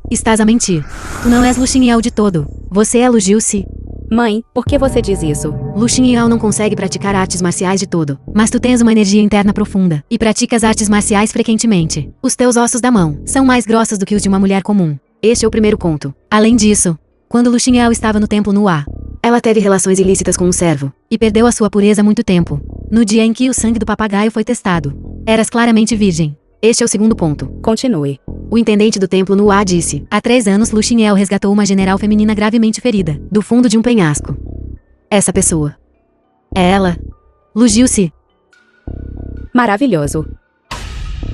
Estás a mentir. Tu não és Lu Shengyao de todo. Você é Lu Jiusi. Mãe, por que você diz isso? Lu Shengyao não consegue praticar artes marciais de todo. Mas tu tens uma energia interna profunda, e praticas artes marciais frequentemente. Os teus ossos da mão são mais grossos do que os de uma mulher comum. Este é o primeiro ponto. Além disso, quando Lu Shengyao estava no templo Nuá, ela teve relações ilícitas com um servo, e perdeu a sua pureza há muito tempo. No dia em que o sangue do papagaio foi testado, eras claramente virgem. Este é o segundo ponto. Continue. O intendente do templo Nuá disse: há 3 anos Lu Shengyao resgatou uma general feminina gravemente ferida, do fundo de um penhasco. Essa pessoa é ela. Lu Jiusi. Maravilhoso.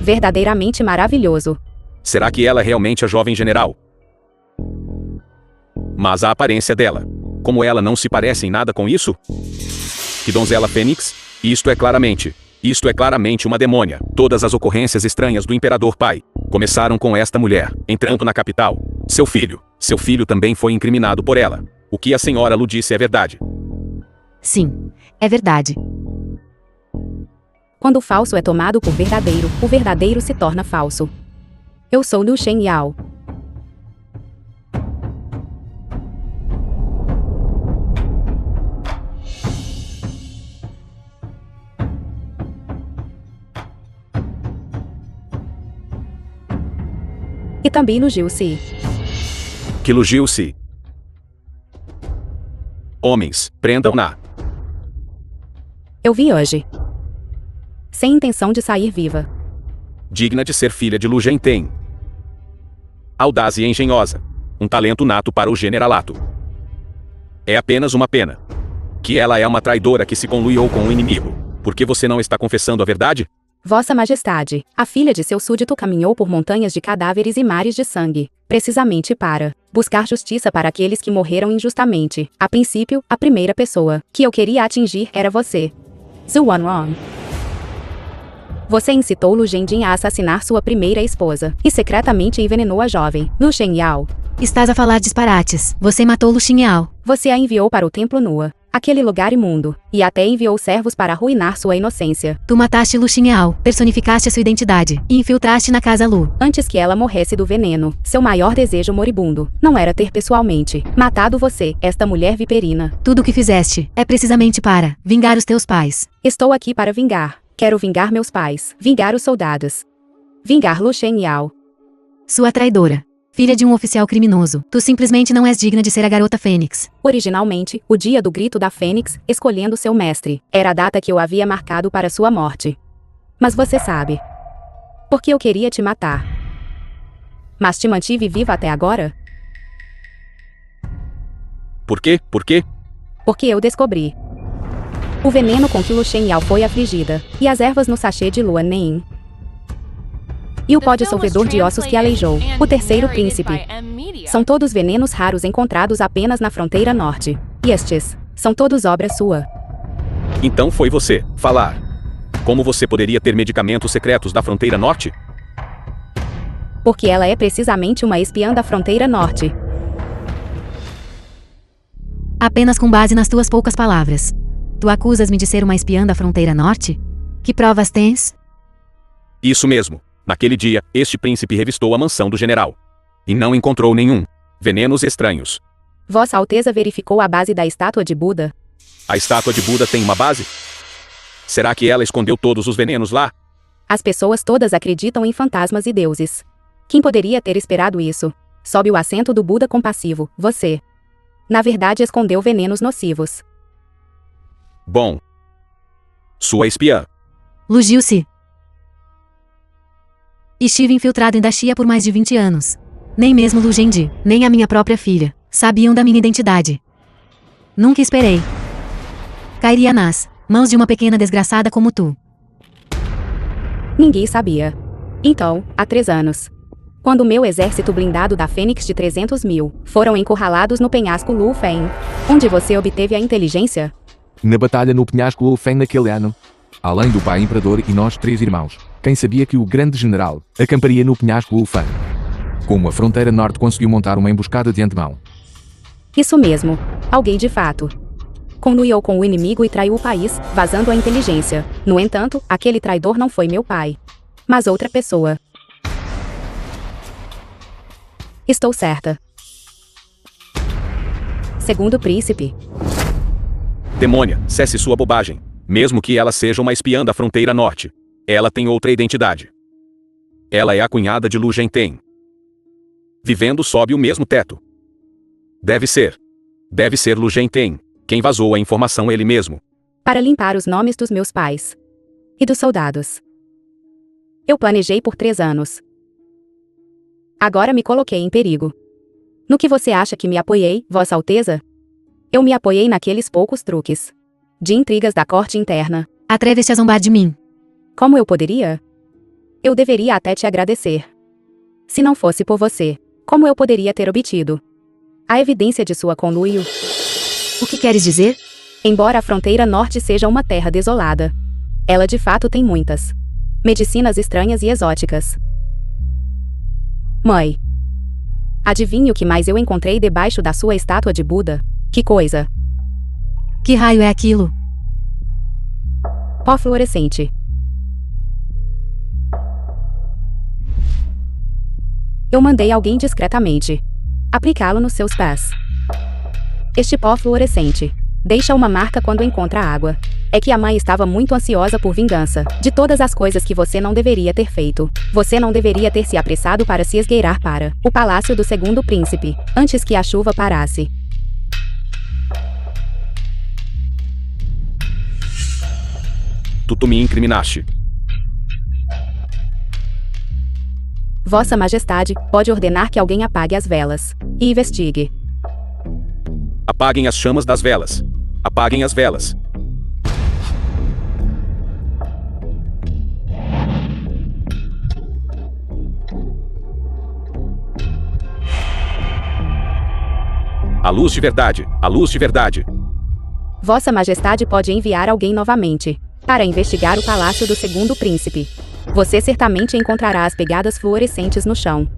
Verdadeiramente maravilhoso. Será que ela é realmente a jovem general? Mas a aparência dela Como ela não se parece em nada com isso? Que donzela Fênix? Isto é claramente uma demônia. Todas as ocorrências estranhas do Imperador Pai começaram com esta mulher, entrando na capital. Seu filho também foi incriminado por ela. O que a senhora Lu disse é verdade. Sim, é verdade. Quando o falso é tomado por verdadeiro, o verdadeiro se torna falso. Eu sou Lu Shengyao. E também Lu Jiusi. Que Lu Jiusi. Homens, prendam-na. Eu vi hoje. Sem intenção de sair viva. Digna de ser filha de Lu Genten. Audaz e engenhosa. Um talento nato para o generalato. É apenas uma pena. Que ela é uma traidora que se conluiu com o inimigo. Por que você não está confessando a verdade? Vossa Majestade, a filha de seu súdito caminhou por montanhas de cadáveres e mares de sangue, precisamente para buscar justiça para aqueles que morreram injustamente. A princípio, a primeira pessoa que eu queria atingir era você. Zhu Wanrong. Você incitou Lu Zhenjin a assassinar sua primeira esposa, e secretamente envenenou a jovem, Lu Shengyao. Estás a falar disparates. Você matou Lu Shengyao. Você a enviou para o templo nua, aquele lugar imundo, e até enviou servos para arruinar sua inocência. Tu mataste Lu Shengyao, personificaste a sua identidade, e infiltraste na casa Lu. Antes que ela morresse do veneno, seu maior desejo moribundo não era ter pessoalmente matado você, esta mulher viperina. Tudo o que fizeste é precisamente para vingar os teus pais. Estou aqui para vingar. Quero vingar meus pais, vingar os soldados. Vingar Lu Shengyao. Sua traidora. Filha de um oficial criminoso, tu simplesmente não és digna de ser a garota Fênix. Originalmente, o dia do grito da Fênix, escolhendo seu mestre, era a data que eu havia marcado para sua morte. Mas você sabe. Porque eu queria te matar. Mas te mantive viva até agora? Por quê? Por quê? Porque eu descobri o veneno com que Lu Shengyao foi afligida, e as ervas no sachê de Lua Nen. E o pó dissolvedor de ossos que aleijou, o terceiro príncipe. São todos venenos raros encontrados apenas na fronteira norte. E estes são todos obra sua. Então foi você falar. Como você poderia ter medicamentos secretos da fronteira norte? Porque ela é precisamente uma espiã da fronteira norte. Apenas com base nas tuas poucas palavras. Tu acusas-me de ser uma espiã da fronteira norte? Que provas tens? Isso mesmo. Naquele dia, este príncipe revistou a mansão do general. E não encontrou nenhum venenos estranhos. Vossa Alteza verificou a base da estátua de Buda? A estátua de Buda tem uma base? Será que ela escondeu todos os venenos lá? As pessoas todas acreditam em fantasmas e deuses. Quem poderia ter esperado isso? Sob o assento do Buda compassivo, você. Na verdade, escondeu venenos nocivos. Bom. Sua espiã. Lu Jiusi. Estive infiltrado em Daxia por mais de 20 anos. Nem mesmo Lu Zhenji, nem a minha própria filha, sabiam da minha identidade. Nunca esperei. Cairia nas mãos de uma pequena desgraçada como tu. Ninguém sabia. Então, há 3 anos. Quando meu exército blindado da Fênix de 300 mil foram encurralados no penhasco Lu Feng, onde você obteve a inteligência? Na batalha no penhasco Lu Feng naquele ano. Além do pai imperador e nós 3 irmãos, quem sabia que o grande general acamparia no penhasco Lu Feng? Como a fronteira norte conseguiu montar uma emboscada de antemão? Isso mesmo. Alguém de fato conluiu com o inimigo e traiu o país, vazando a inteligência. No entanto, aquele traidor não foi meu pai, mas outra pessoa. Estou certa. Segundo príncipe. Demônia, cesse sua bobagem. Mesmo que ela seja uma espiã da fronteira norte, ela tem outra identidade. Ela é a cunhada de Lu Genten. Vivendo sob o mesmo teto. Deve ser Lu Genten, quem vazou a informação ele mesmo. Para limpar os nomes dos meus pais. E dos soldados. Eu planejei por 3 anos. Agora me coloquei em perigo. No que você acha que me apoiei, Vossa Alteza? Eu me apoiei naqueles poucos truques de intrigas da corte interna. Atreves-te a zombar de mim. Como eu poderia? Eu deveria até te agradecer. Se não fosse por você, como eu poderia ter obtido a evidência de sua conluio? O que queres dizer? Embora a fronteira norte seja uma terra desolada, ela de fato tem muitas medicinas estranhas e exóticas. Mãe, adivinhe o que mais eu encontrei debaixo da sua estátua de Buda? Que coisa! Que raio é aquilo? Pó fluorescente. Eu mandei alguém discretamente aplicá-lo nos seus pés. Este pó fluorescente deixa uma marca quando encontra água. É que a mãe estava muito ansiosa por vingança de todas as coisas que você não deveria ter feito. Você não deveria ter se apressado para se esgueirar para o palácio do segundo príncipe, antes que a chuva parasse. Tu me incriminaste. Vossa Majestade pode ordenar que alguém apague as velas e investigue. Apaguem as chamas das velas. Apaguem as velas. A luz de verdade. A luz de verdade. Vossa Majestade pode enviar alguém novamente para investigar o palácio do segundo príncipe. Você certamente encontrará as pegadas fluorescentes no chão.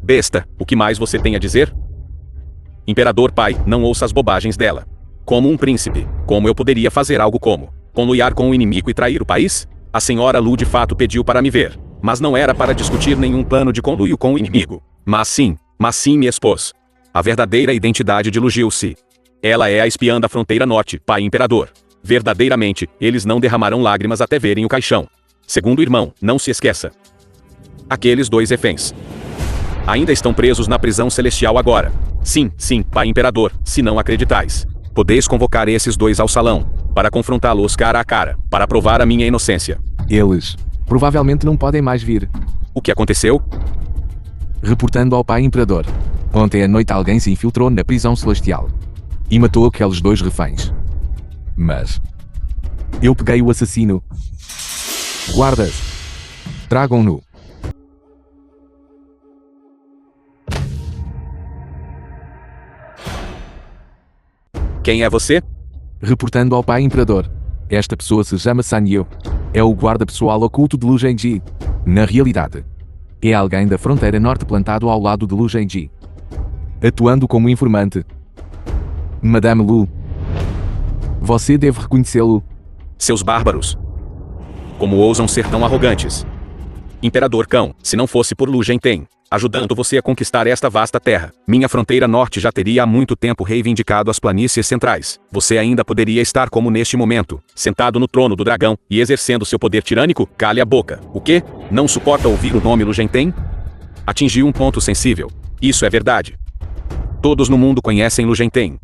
Besta, o que mais você tem a dizer? Imperador pai, não ouça as bobagens dela. Como um príncipe, como eu poderia fazer algo como conluiar com o inimigo e trair o país? A senhora Lu de fato pediu para me ver, mas não era para discutir nenhum plano de conluio com o inimigo. Mas sim me expôs a verdadeira identidade de Lu Gilce. Ela é a espiã da fronteira norte, pai imperador. Verdadeiramente, eles não derramarão lágrimas até verem o caixão. Segundo irmão, não se esqueça. Aqueles dois reféns ainda estão presos na prisão celestial agora. Sim, pai imperador, se não acreditais. Podeis convocar esses dois ao salão, para confrontá-los cara a cara, para provar a minha inocência. Eles provavelmente não podem mais vir. O que aconteceu? Reportando ao pai imperador. Ontem à noite alguém se infiltrou na prisão celestial e matou aqueles dois reféns. Mas eu peguei o assassino. Guardas, tragam-no. Quem é você? Reportando ao pai imperador. Esta pessoa se chama Sanyo. É o guarda pessoal oculto de Lu Genji. Na realidade, é alguém da fronteira norte plantado ao lado de Lu Genji, atuando como informante. Madame Lu, você deve reconhecê-lo. Seus bárbaros. Como ousam ser tão arrogantes? Imperador Cão, se não fosse por Lu Genten ajudando você a conquistar esta vasta terra, minha fronteira norte já teria há muito tempo reivindicado as planícies centrais. Você ainda poderia estar como neste momento, sentado no trono do dragão e exercendo seu poder tirânico. Cale a boca. O quê? Não suporta ouvir o nome Lu Genten? Atingiu um ponto sensível. Isso é verdade. Todos no mundo conhecem Lu Genten.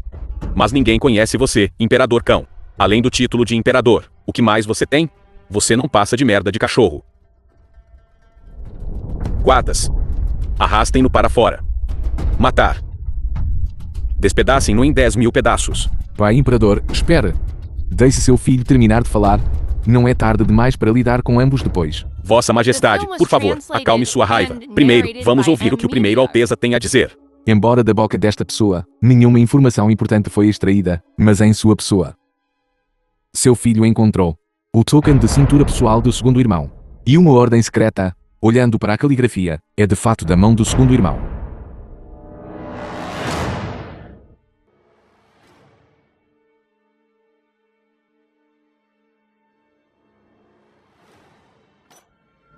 Mas ninguém conhece você, Imperador Cão. Além do título de imperador, o que mais você tem? Você não passa de merda de cachorro. Guardas, arrastem-no para fora. Matar. Despedacem-no em 10.000 pedaços. Pai imperador, espera. Deixe seu filho terminar de falar. Não é tarde demais para lidar com ambos depois. Vossa Majestade, por favor, acalme sua raiva. Primeiro, vamos ouvir o que o primeiro Alteza tem a dizer. Embora da boca desta pessoa, nenhuma informação importante foi extraída, mas em sua pessoa. Seu filho encontrou o token de cintura pessoal do segundo irmão. E uma ordem secreta, olhando para a caligrafia, é de fato da mão do segundo irmão.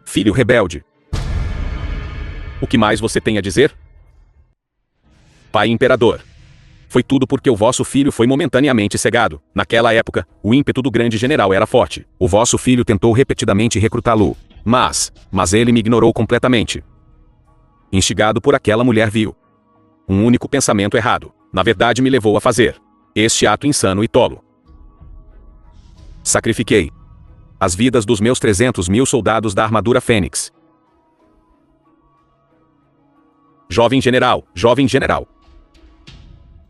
Filho rebelde. O que mais você tem a dizer? Pai imperador. Foi tudo porque o vosso filho foi momentaneamente cegado. Naquela época, o ímpeto do grande general era forte. O vosso filho tentou repetidamente recrutá-lo. Mas ele me ignorou completamente. Instigado por aquela mulher vil. Um único pensamento errado, na verdade me levou a fazer este ato insano e tolo. Sacrifiquei as vidas dos meus 300.000 soldados da armadura Fênix. Jovem general.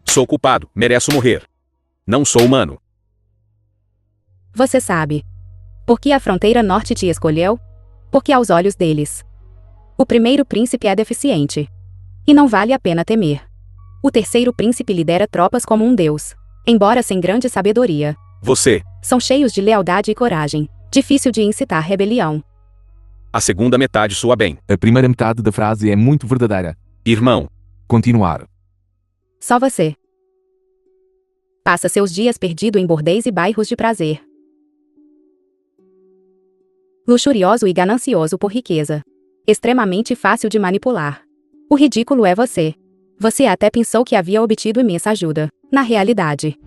Sou culpado, mereço morrer. Não sou humano. Você sabe por que a fronteira norte te escolheu? Porque aos olhos deles, o primeiro príncipe é deficiente. E não vale a pena temer. O terceiro príncipe lidera tropas como um deus. embora sem grande sabedoria. Você. São cheios de lealdade e coragem. Difícil de incitar rebelião. A segunda metade soa bem. A primeira metade da frase é muito verdadeira. Irmão. Continuar. Só você. Passa seus dias perdido em bordéis e bairros de prazer. Luxurioso e ganancioso por riqueza. Extremamente fácil de manipular. O ridículo é você. Você até pensou que havia obtido imensa ajuda. Na realidade,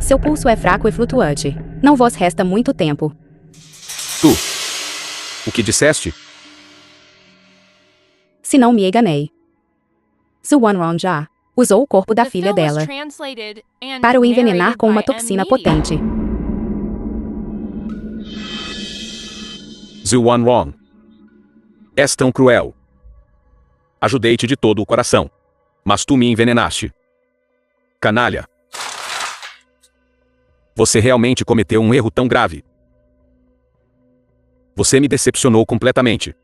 seu pulso é fraco e flutuante. Não vos resta muito tempo. Tu. O que disseste? Se não me enganei. Zuan já usou o corpo da The filha film was dela translated and para o envenenar narrated com uma by toxina M-Media. potente. Zuan Wong. És tão cruel. Ajudei-te de todo o coração. Mas tu me envenenaste. Canalha. Você realmente cometeu um erro tão grave. Você me decepcionou completamente.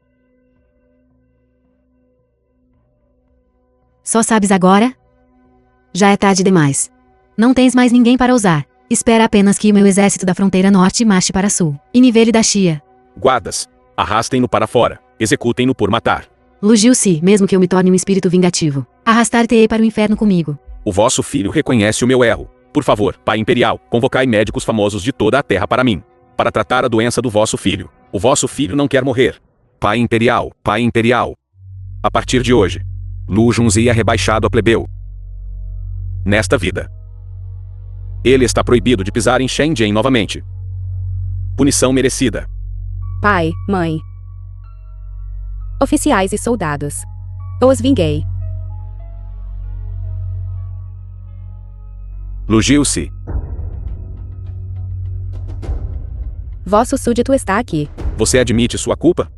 Só sabes agora? Já é tarde demais. Não tens mais ninguém para usar. Espera apenas que o meu exército da fronteira norte marche para sul. E nivele da Xia. Guardas. Arrastem-no para fora. Executem-no por matar. Lugiu-se, mesmo que eu me torne um espírito vingativo. Arrastar-te-ei para o inferno comigo. O vosso filho reconhece o meu erro. Por favor, Pai Imperial, convocai médicos famosos de toda a terra para mim. Para tratar a doença do vosso filho. O vosso filho não quer morrer. Pai Imperial, Pai Imperial. A partir de hoje, Lu Junzi é rebaixado a plebeu. Nesta vida. Ele está proibido de pisar em Shenzhen novamente. Punição merecida. Pai, mãe, oficiais e soldados. Os vinguei. Lugiu-se. Vosso súdito está aqui. Você admite sua culpa?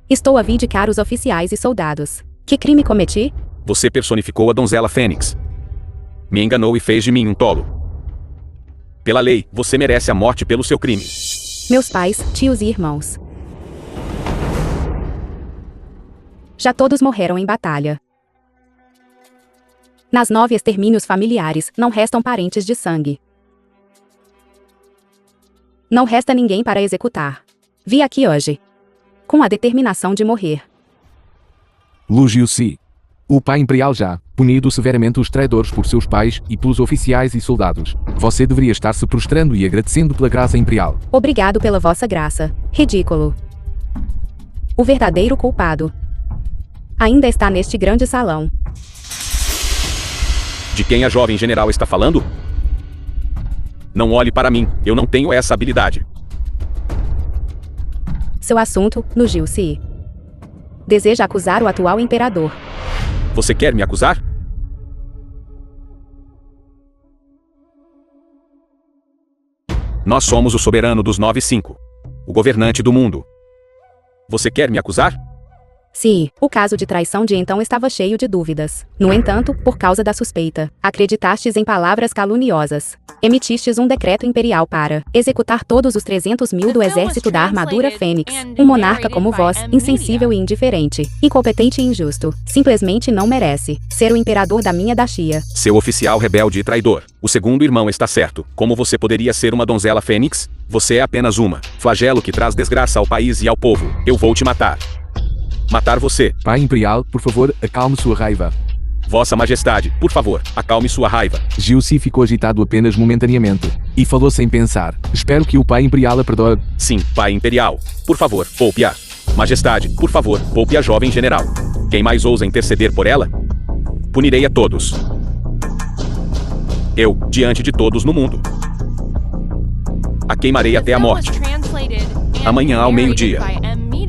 Estou a vindicar os oficiais e soldados. Que crime cometi? Você personificou a donzela Fênix. Me enganou e fez de mim um tolo. Pela lei, você merece a morte pelo seu crime. Meus pais, tios e irmãos. Já todos morreram em batalha. Nas 9 extermínios familiares, não restam parentes de sangue. Não resta ninguém para executar. Vi aqui hoje. Com a determinação de morrer. Lugiu-se. O pai imperial já, punido severamente os traidores por seus pais e pelos oficiais e soldados. Você deveria estar se prostrando e agradecendo pela graça imperial. Obrigado pela vossa graça. Ridículo. O verdadeiro culpado ainda está neste grande salão. De quem a jovem general está falando? Não olhe para mim, eu não tenho essa habilidade. Seu assunto, Lugiu-se. Deseja acusar o atual imperador. Você quer me acusar? Nós somos o soberano dos 9-5. O governante do mundo. Você quer me acusar? Sim, o caso de traição de então estava cheio de dúvidas. No entanto, por causa da suspeita, acreditastes em palavras caluniosas. Emitistes um decreto imperial para executar todos os 300.000 do exército da armadura Fênix. Um monarca como vós, insensível e indiferente, incompetente e injusto, simplesmente não merece ser o imperador da minha Daxia. Seu oficial rebelde e traidor. O segundo irmão está certo. Como você poderia ser uma donzela Fênix? Você é apenas uma. Flagelo que traz desgraça ao país e ao povo. Eu vou te matar. Matar você. Pai imperial, por favor, acalme sua raiva. Vossa Majestade, por favor, acalme sua raiva. Giu-si ficou agitado apenas momentaneamente. E falou sem pensar. Espero que o pai imperial a perdoe. Sim, Pai Imperial. Por favor, poupe-a. Majestade, por favor, poupe a jovem general. Quem mais ousa interceder por ela? Punirei a todos. Eu, diante de todos no mundo. A queimarei até a morte. Amanhã ao meio-dia.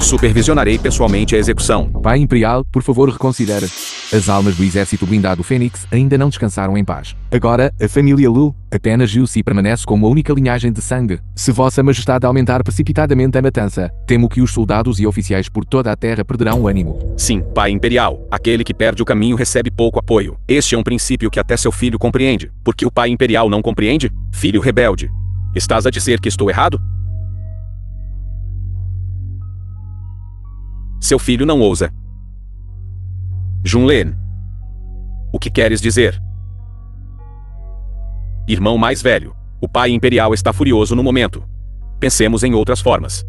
Supervisionarei pessoalmente a execução. Pai imperial, por favor, reconsidere. As almas do exército blindado Fênix ainda não descansaram em paz. Agora, a família Lu, apenas Giu-si permanece como a única linhagem de sangue. Se Vossa Majestade aumentar precipitadamente a matança, temo que os soldados e oficiais por toda a terra perderão o ânimo. Sim, Pai Imperial. Aquele que perde o caminho recebe pouco apoio. Este é um princípio que até seu filho compreende. Porque o Pai Imperial não compreende? Filho rebelde. Estás a dizer que estou errado? Seu filho não ousa. Junlen. O que queres dizer? Irmão mais velho. O pai imperial está furioso no momento. Pensemos em outras formas.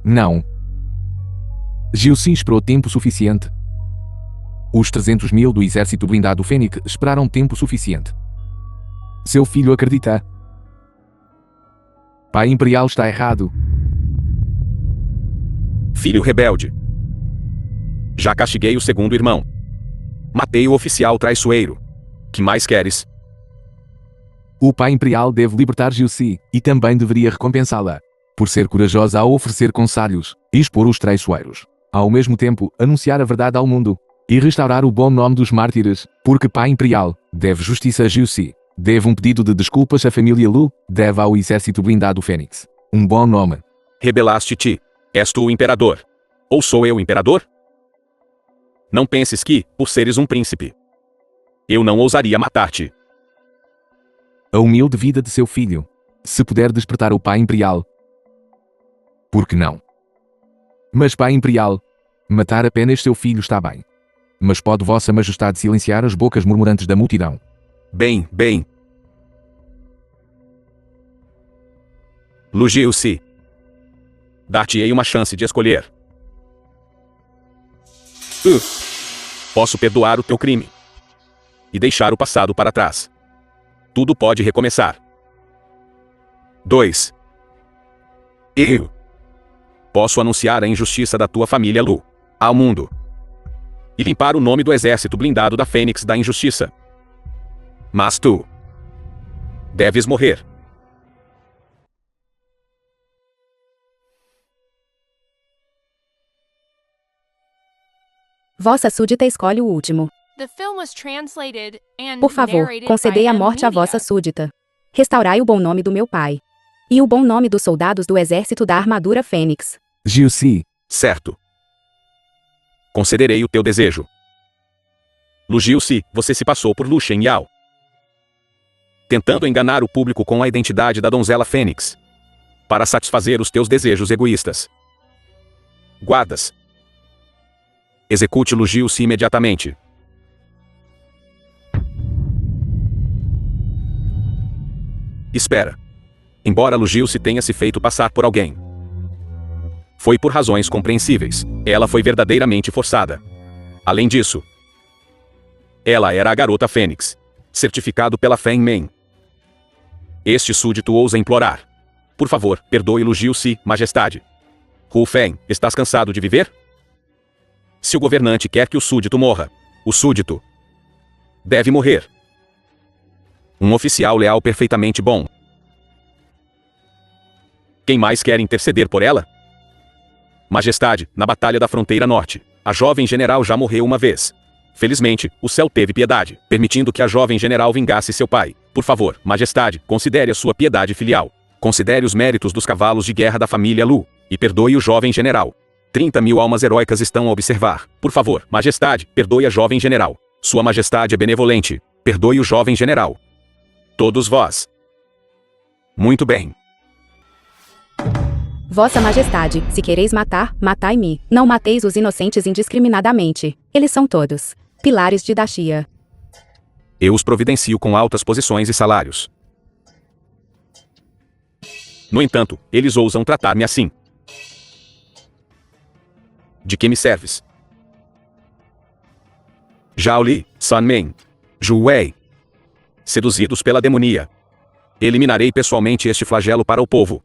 Não. Gilci esperou tempo suficiente. Os 300 mil do exército blindado Fênix esperaram tempo suficiente. Seu filho acredita. Pai imperial está errado. Filho rebelde. Já castiguei o segundo irmão. Matei o oficial traiçoeiro. Que mais queres? O pai imperial deve libertar Gilci, e também deveria recompensá-la, por ser corajosa ao oferecer conselhos, e expor os traiçoeiros. Ao mesmo tempo, anunciar a verdade ao mundo, e restaurar o bom nome dos mártires, porque pai imperial deve justiça a Gilci, deve um pedido de desculpas à família Lu, deve ao exército blindado Fênix um bom nome. Rebelaste-te. És tu o imperador? Ou sou eu o imperador? Não penses que, por seres um príncipe, eu não ousaria matar-te. A humilde vida de seu filho. Se puder despertar o pai imperial. Por que não? Mas pai imperial, matar apenas seu filho está bem. Mas pode vossa majestade silenciar as bocas murmurantes da multidão. Bem, bem. Lu Gilci. Dar-te-ei uma chance de escolher. Posso perdoar o teu crime. E deixar o passado para trás. Tudo pode recomeçar. 2. Eu posso anunciar a injustiça da tua família Lu ao mundo. E limpar o nome do exército blindado da Fênix da injustiça. Mas tu deves morrer. Vossa súdita escolhe o último. The film was translated and Por favor, narrated concedei by a M. morte à Media. vossa súdita. Restaurai o bom nome do meu pai. E o bom nome dos soldados do exército da armadura Fênix. Gilci, Certo. Concederei o teu desejo. Lu Gilci, você se passou por Lu Shen-Yao, tentando enganar o público com a identidade da donzela Fênix, para satisfazer os teus desejos egoístas. Guardas. Execute Lu Gilci imediatamente. Espera. Embora Lu Gilci tenha se feito passar por alguém, foi por razões compreensíveis. Ela foi verdadeiramente forçada. Além disso, ela era a garota Fênix, certificado pela Feng Meng. Este súdito ousa implorar. Por favor, perdoe Lu Gilci, majestade. Hu Feng, estás cansado de viver? Se o governante quer que o súdito morra, o súdito deve morrer. Um oficial leal perfeitamente bom. Quem mais quer interceder por ela? Majestade, na Batalha da Fronteira Norte, a jovem general já morreu uma vez. Felizmente, o céu teve piedade, permitindo que a jovem general vingasse seu pai. Por favor, majestade, considere a sua piedade filial. Considere os méritos dos cavalos de guerra da família Lu, e perdoe o jovem general. 30.000 almas heróicas estão a observar. Por favor, majestade, perdoe a jovem general. Sua majestade é benevolente. Perdoe o jovem general. Todos vós. Muito bem. Vossa majestade, se quereis matar, matai-me. Não mateis os inocentes indiscriminadamente. Eles são todos pilares de Dashia. Eu os providencio com altas posições e salários. No entanto, eles ousam tratar-me assim. De que me serves? Zhao Li, Sun Meng, Zhu Wei. Seduzidos pela demonia. Eliminarei pessoalmente este flagelo para o povo.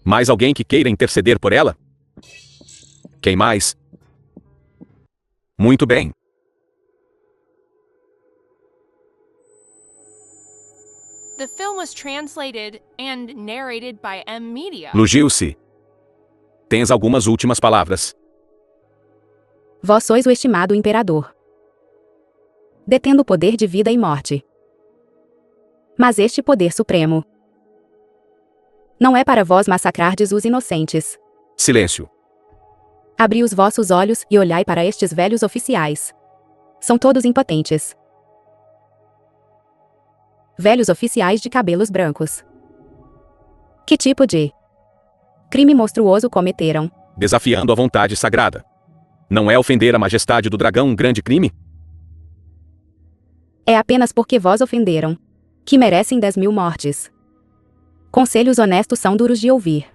Mais alguém que queira interceder por ela? Quem mais? Muito bem. The film was translated and narrated by M. Media. Lu Gilci. Tens algumas últimas palavras. Vós sois o estimado imperador, detendo o poder de vida e morte. Mas este poder supremo não é para vós massacrardes os inocentes. Silêncio. Abri os vossos olhos e olhai para estes velhos oficiais. São todos impotentes. Velhos oficiais de cabelos brancos. Que tipo de crime monstruoso cometeram? Desafiando a vontade sagrada. Não é ofender a majestade do dragão um grande crime? É apenas porque vós ofenderam, que merecem 10.000 mortes. Conselhos honestos são duros de ouvir.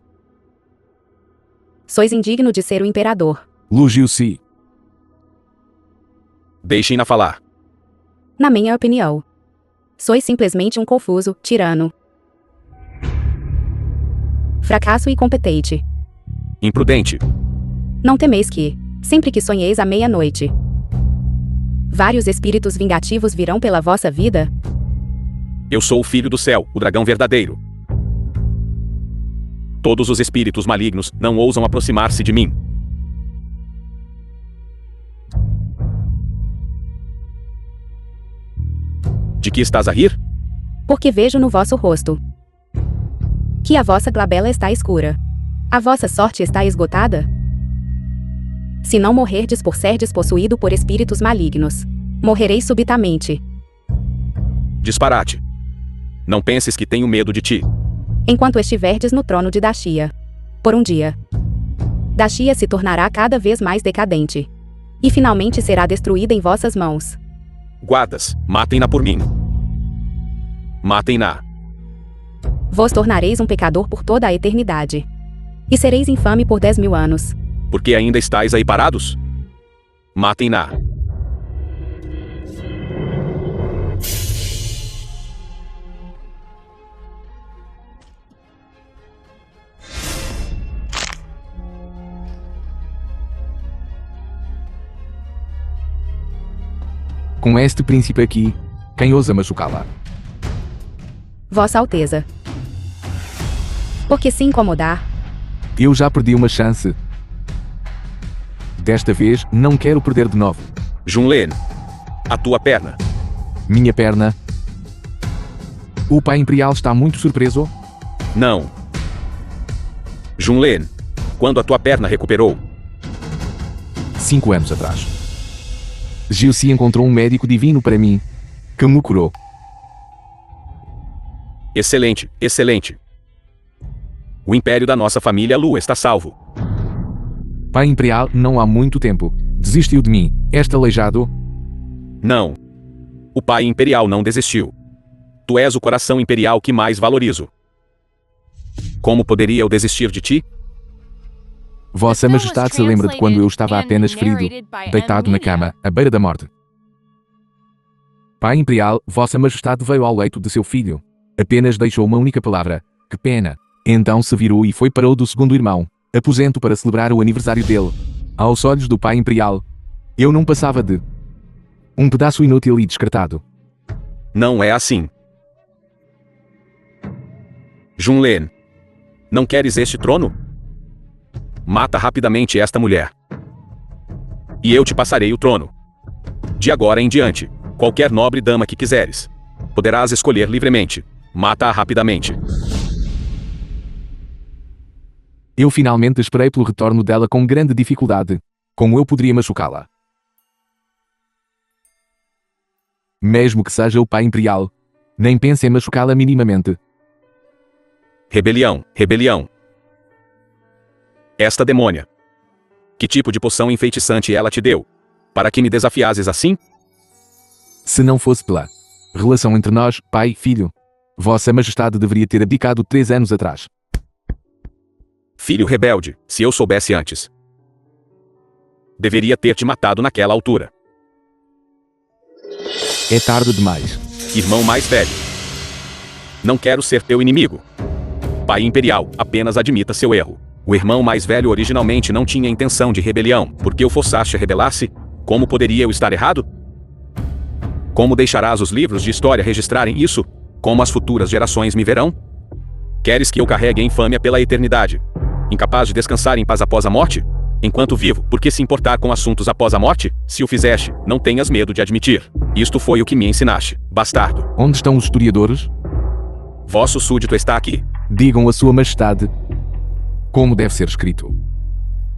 Sois indigno de ser o imperador. Lu Jiusi. Deixem-na falar. Na minha opinião, sois simplesmente um confuso tirano. Fracasso e incompetente. Imprudente. Não temeis que, sempre que sonheis à meia-noite, vários espíritos vingativos virão pela vossa vida? Eu sou o filho do céu, o dragão verdadeiro. Todos os espíritos malignos não ousam aproximar-se de mim. De que estás a rir? Porque vejo no vosso rosto que a vossa glabela está escura. A vossa sorte está esgotada? Se não morrerdes por serdes possuído por espíritos malignos, morrereis subitamente. Disparate. Não penses que tenho medo de ti. Enquanto estiverdes no trono de Dashia. Por um dia, Dashia se tornará cada vez mais decadente. E finalmente será destruída em vossas mãos. Guardas, matem-na por mim. Matem-na. Vos tornareis um pecador por toda a eternidade. E sereis infame por 10.000 anos. Porque ainda estáis aí parados? Matem-na. Com este príncipe aqui, quem ousa machucá-la? Vossa Alteza. Porque se incomodar, Eu já perdi uma chance. Desta vez, não quero perder de novo. Junlen. A tua perna. Minha perna. O pai imperial está muito surpreso? Não. Junlen. Quando a tua perna recuperou? 5 anos atrás. Jiusi encontrou um médico divino para mim, que me curou. Excelente, excelente. O império da nossa família Lu está salvo. Pai imperial não há muito tempo. Desistiu de mim. És aleijado? Não. O pai imperial não desistiu. Tu és o coração imperial que mais valorizo. Como poderia eu desistir de ti? Vossa Majestade se lembra de quando eu estava apenas ferido, deitado na cama, à beira da morte. Pai imperial, Vossa Majestade veio ao leito de seu filho. Apenas deixou uma única palavra. Que pena. Então se virou e foi para o do segundo irmão, aposento para celebrar o aniversário dele. Aos olhos do pai imperial, eu não passava de um pedaço inútil e descartado. Não é assim. Junlen. Não queres este trono? Mata rapidamente esta mulher. E eu te passarei o trono. De agora em diante, qualquer nobre dama que quiseres, poderás escolher livremente. Mata-a rapidamente. Eu finalmente esperei pelo retorno dela com grande dificuldade. Como eu poderia machucá-la? Mesmo que seja o pai imperial, nem pense em machucá-la minimamente. Rebelião, rebelião. Esta demônia. Que tipo de poção enfeitiçante ela te deu? Para que me desafiases assim? Se não fosse pela relação entre nós, pai e filho, Vossa Majestade deveria ter abdicado 3 anos atrás. Filho rebelde, se eu soubesse antes. Deveria ter te matado naquela altura. É tarde demais. Irmão mais velho. Não quero ser teu inimigo. Pai imperial, apenas admita seu erro. O irmão mais velho originalmente não tinha intenção de rebelião. Porque o forçaste a rebelar-se? Como poderia eu estar errado? Como deixarás os livros de história registrarem isso? Como as futuras gerações me verão? Queres que eu carregue a infâmia pela eternidade? Incapaz de descansar em paz após a morte? Enquanto vivo, por que se importar com assuntos após a morte? Se o fizeste, não tenhas medo de admitir. Isto foi o que me ensinaste, bastardo. Onde estão os historiadores? Vosso súdito está aqui. Digam a Sua Majestade como deve ser escrito.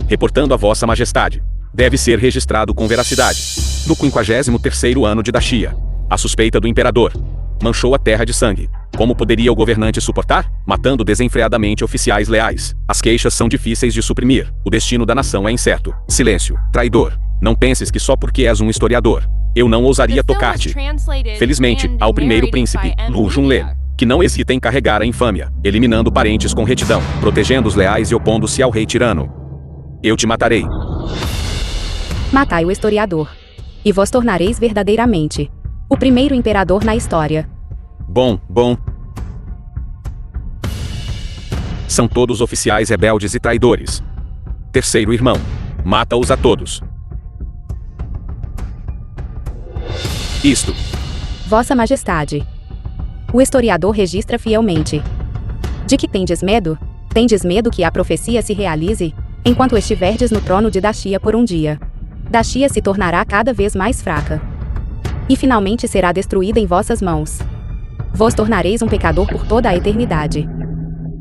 Reportando a Vossa Majestade. Deve ser registrado com veracidade. No 53º ano de Dashia, a suspeita do imperador manchou a terra de sangue. Como poderia o governante suportar? Matando desenfreadamente oficiais leais. As queixas são difíceis de suprimir. O destino da nação é incerto. Silêncio, traidor. Não penses que só porque és um historiador, Eu não ousaria The film was tocar-te. translated Felizmente, and ao primeiro narrated príncipe, by M. Lu Junle, Media. que não hesita em carregar a infâmia, eliminando parentes com retidão, protegendo os leais e opondo-se ao rei tirano. Eu te matarei. Matai o historiador. E vos tornareis verdadeiramente o primeiro imperador na história. Bom. São todos oficiais rebeldes e traidores. Terceiro irmão. Mata-os a todos. Isto. Vossa Majestade. O historiador registra fielmente. De que tendes medo? Tendes medo que a profecia se realize? Enquanto estiverdes no trono de Daxia por um dia. Daxia se tornará cada vez mais fraca. E finalmente será destruída em vossas mãos. Vos tornareis um pecador por toda a eternidade.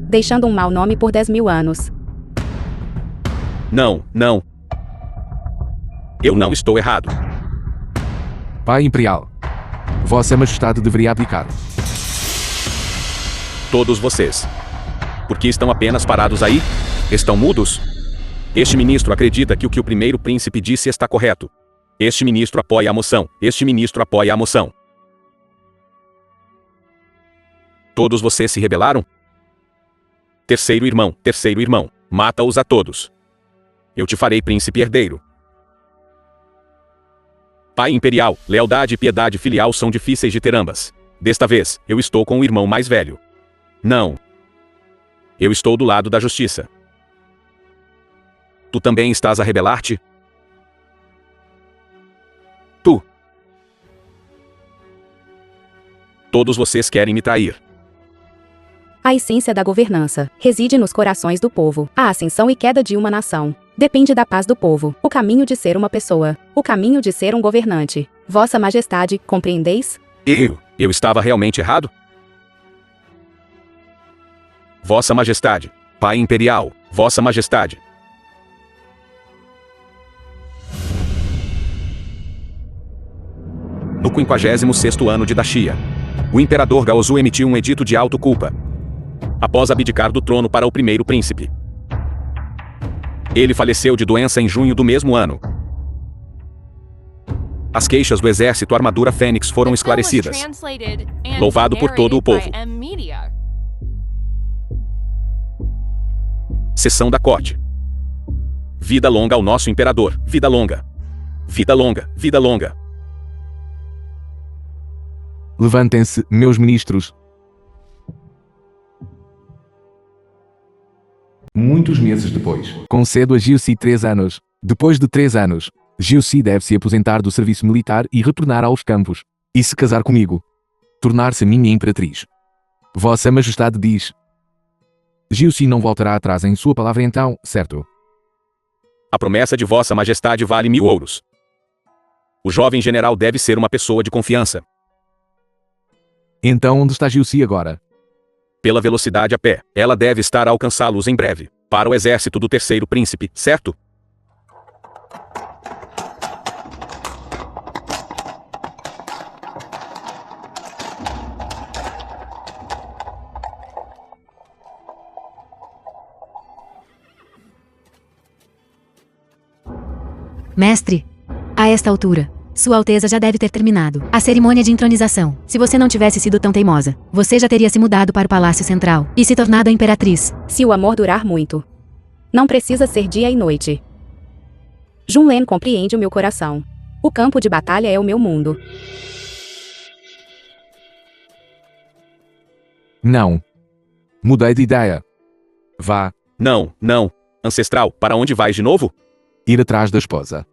Deixando um mau nome por 10.000 anos. Não. Eu não estou errado. Pai Imperial. Vossa Majestade deveria abdicar. Todos vocês. Por que estão apenas parados aí? Estão mudos? Este ministro acredita que o primeiro príncipe disse está correto. Este ministro apoia a moção. Este ministro apoia a moção. Todos vocês se rebelaram? Terceiro irmão, mata-os a todos. Eu te farei príncipe herdeiro. Pai imperial, lealdade e piedade filial são difíceis de ter ambas. Desta vez, eu estou com o irmão mais velho. Não. Eu estou do lado da justiça. Tu também estás a rebelar-te? Tu. Todos vocês querem me trair. A essência da governança reside nos corações do povo. A ascensão e queda de uma nação depende da paz do povo. O caminho de ser uma pessoa. O caminho de ser um governante. Vossa Majestade, compreendeis? Eu estava realmente errado? Vossa Majestade. Pai Imperial. Vossa Majestade. No 56º ano de Daxia, o imperador Gaozu emitiu um edito de auto-culpa, após abdicar do trono para o primeiro príncipe. Ele faleceu de doença em junho do mesmo ano. As queixas do exército Armadura Fênix foram The film was esclarecidas. translated and Louvado por todo o narrated by povo. M. Media. Sessão da corte. Vida longa ao nosso imperador. Vida longa. Vida longa. Vida longa. Levantem-se, meus ministros. Muitos meses depois, concedo a Jiusi 3 anos. Depois de 3 anos, Jiusi deve se aposentar do serviço militar e retornar aos campos. E se casar comigo. Tornar-se minha imperatriz. Vossa Majestade diz. Jiusi não voltará atrás em sua palavra então, certo? A promessa de Vossa Majestade vale 1000 ouros. O jovem general deve ser uma pessoa de confiança. Então onde está Jiusi agora? Pela velocidade a pé, ela deve estar a alcançá-los em breve. Para o exército do terceiro príncipe, certo? Mestre, a esta altura, Sua Alteza já deve ter terminado a cerimônia de entronização. Se você não tivesse sido tão teimosa, você já teria se mudado para o Palácio Central e se tornado a imperatriz. Se o amor durar muito. Não precisa ser dia e noite. Junlen compreende o meu coração. O campo de batalha é o meu mundo. Não. Mudei de ideia. Vá, Não. Ancestral, para onde vais de novo? ir atrás da esposa.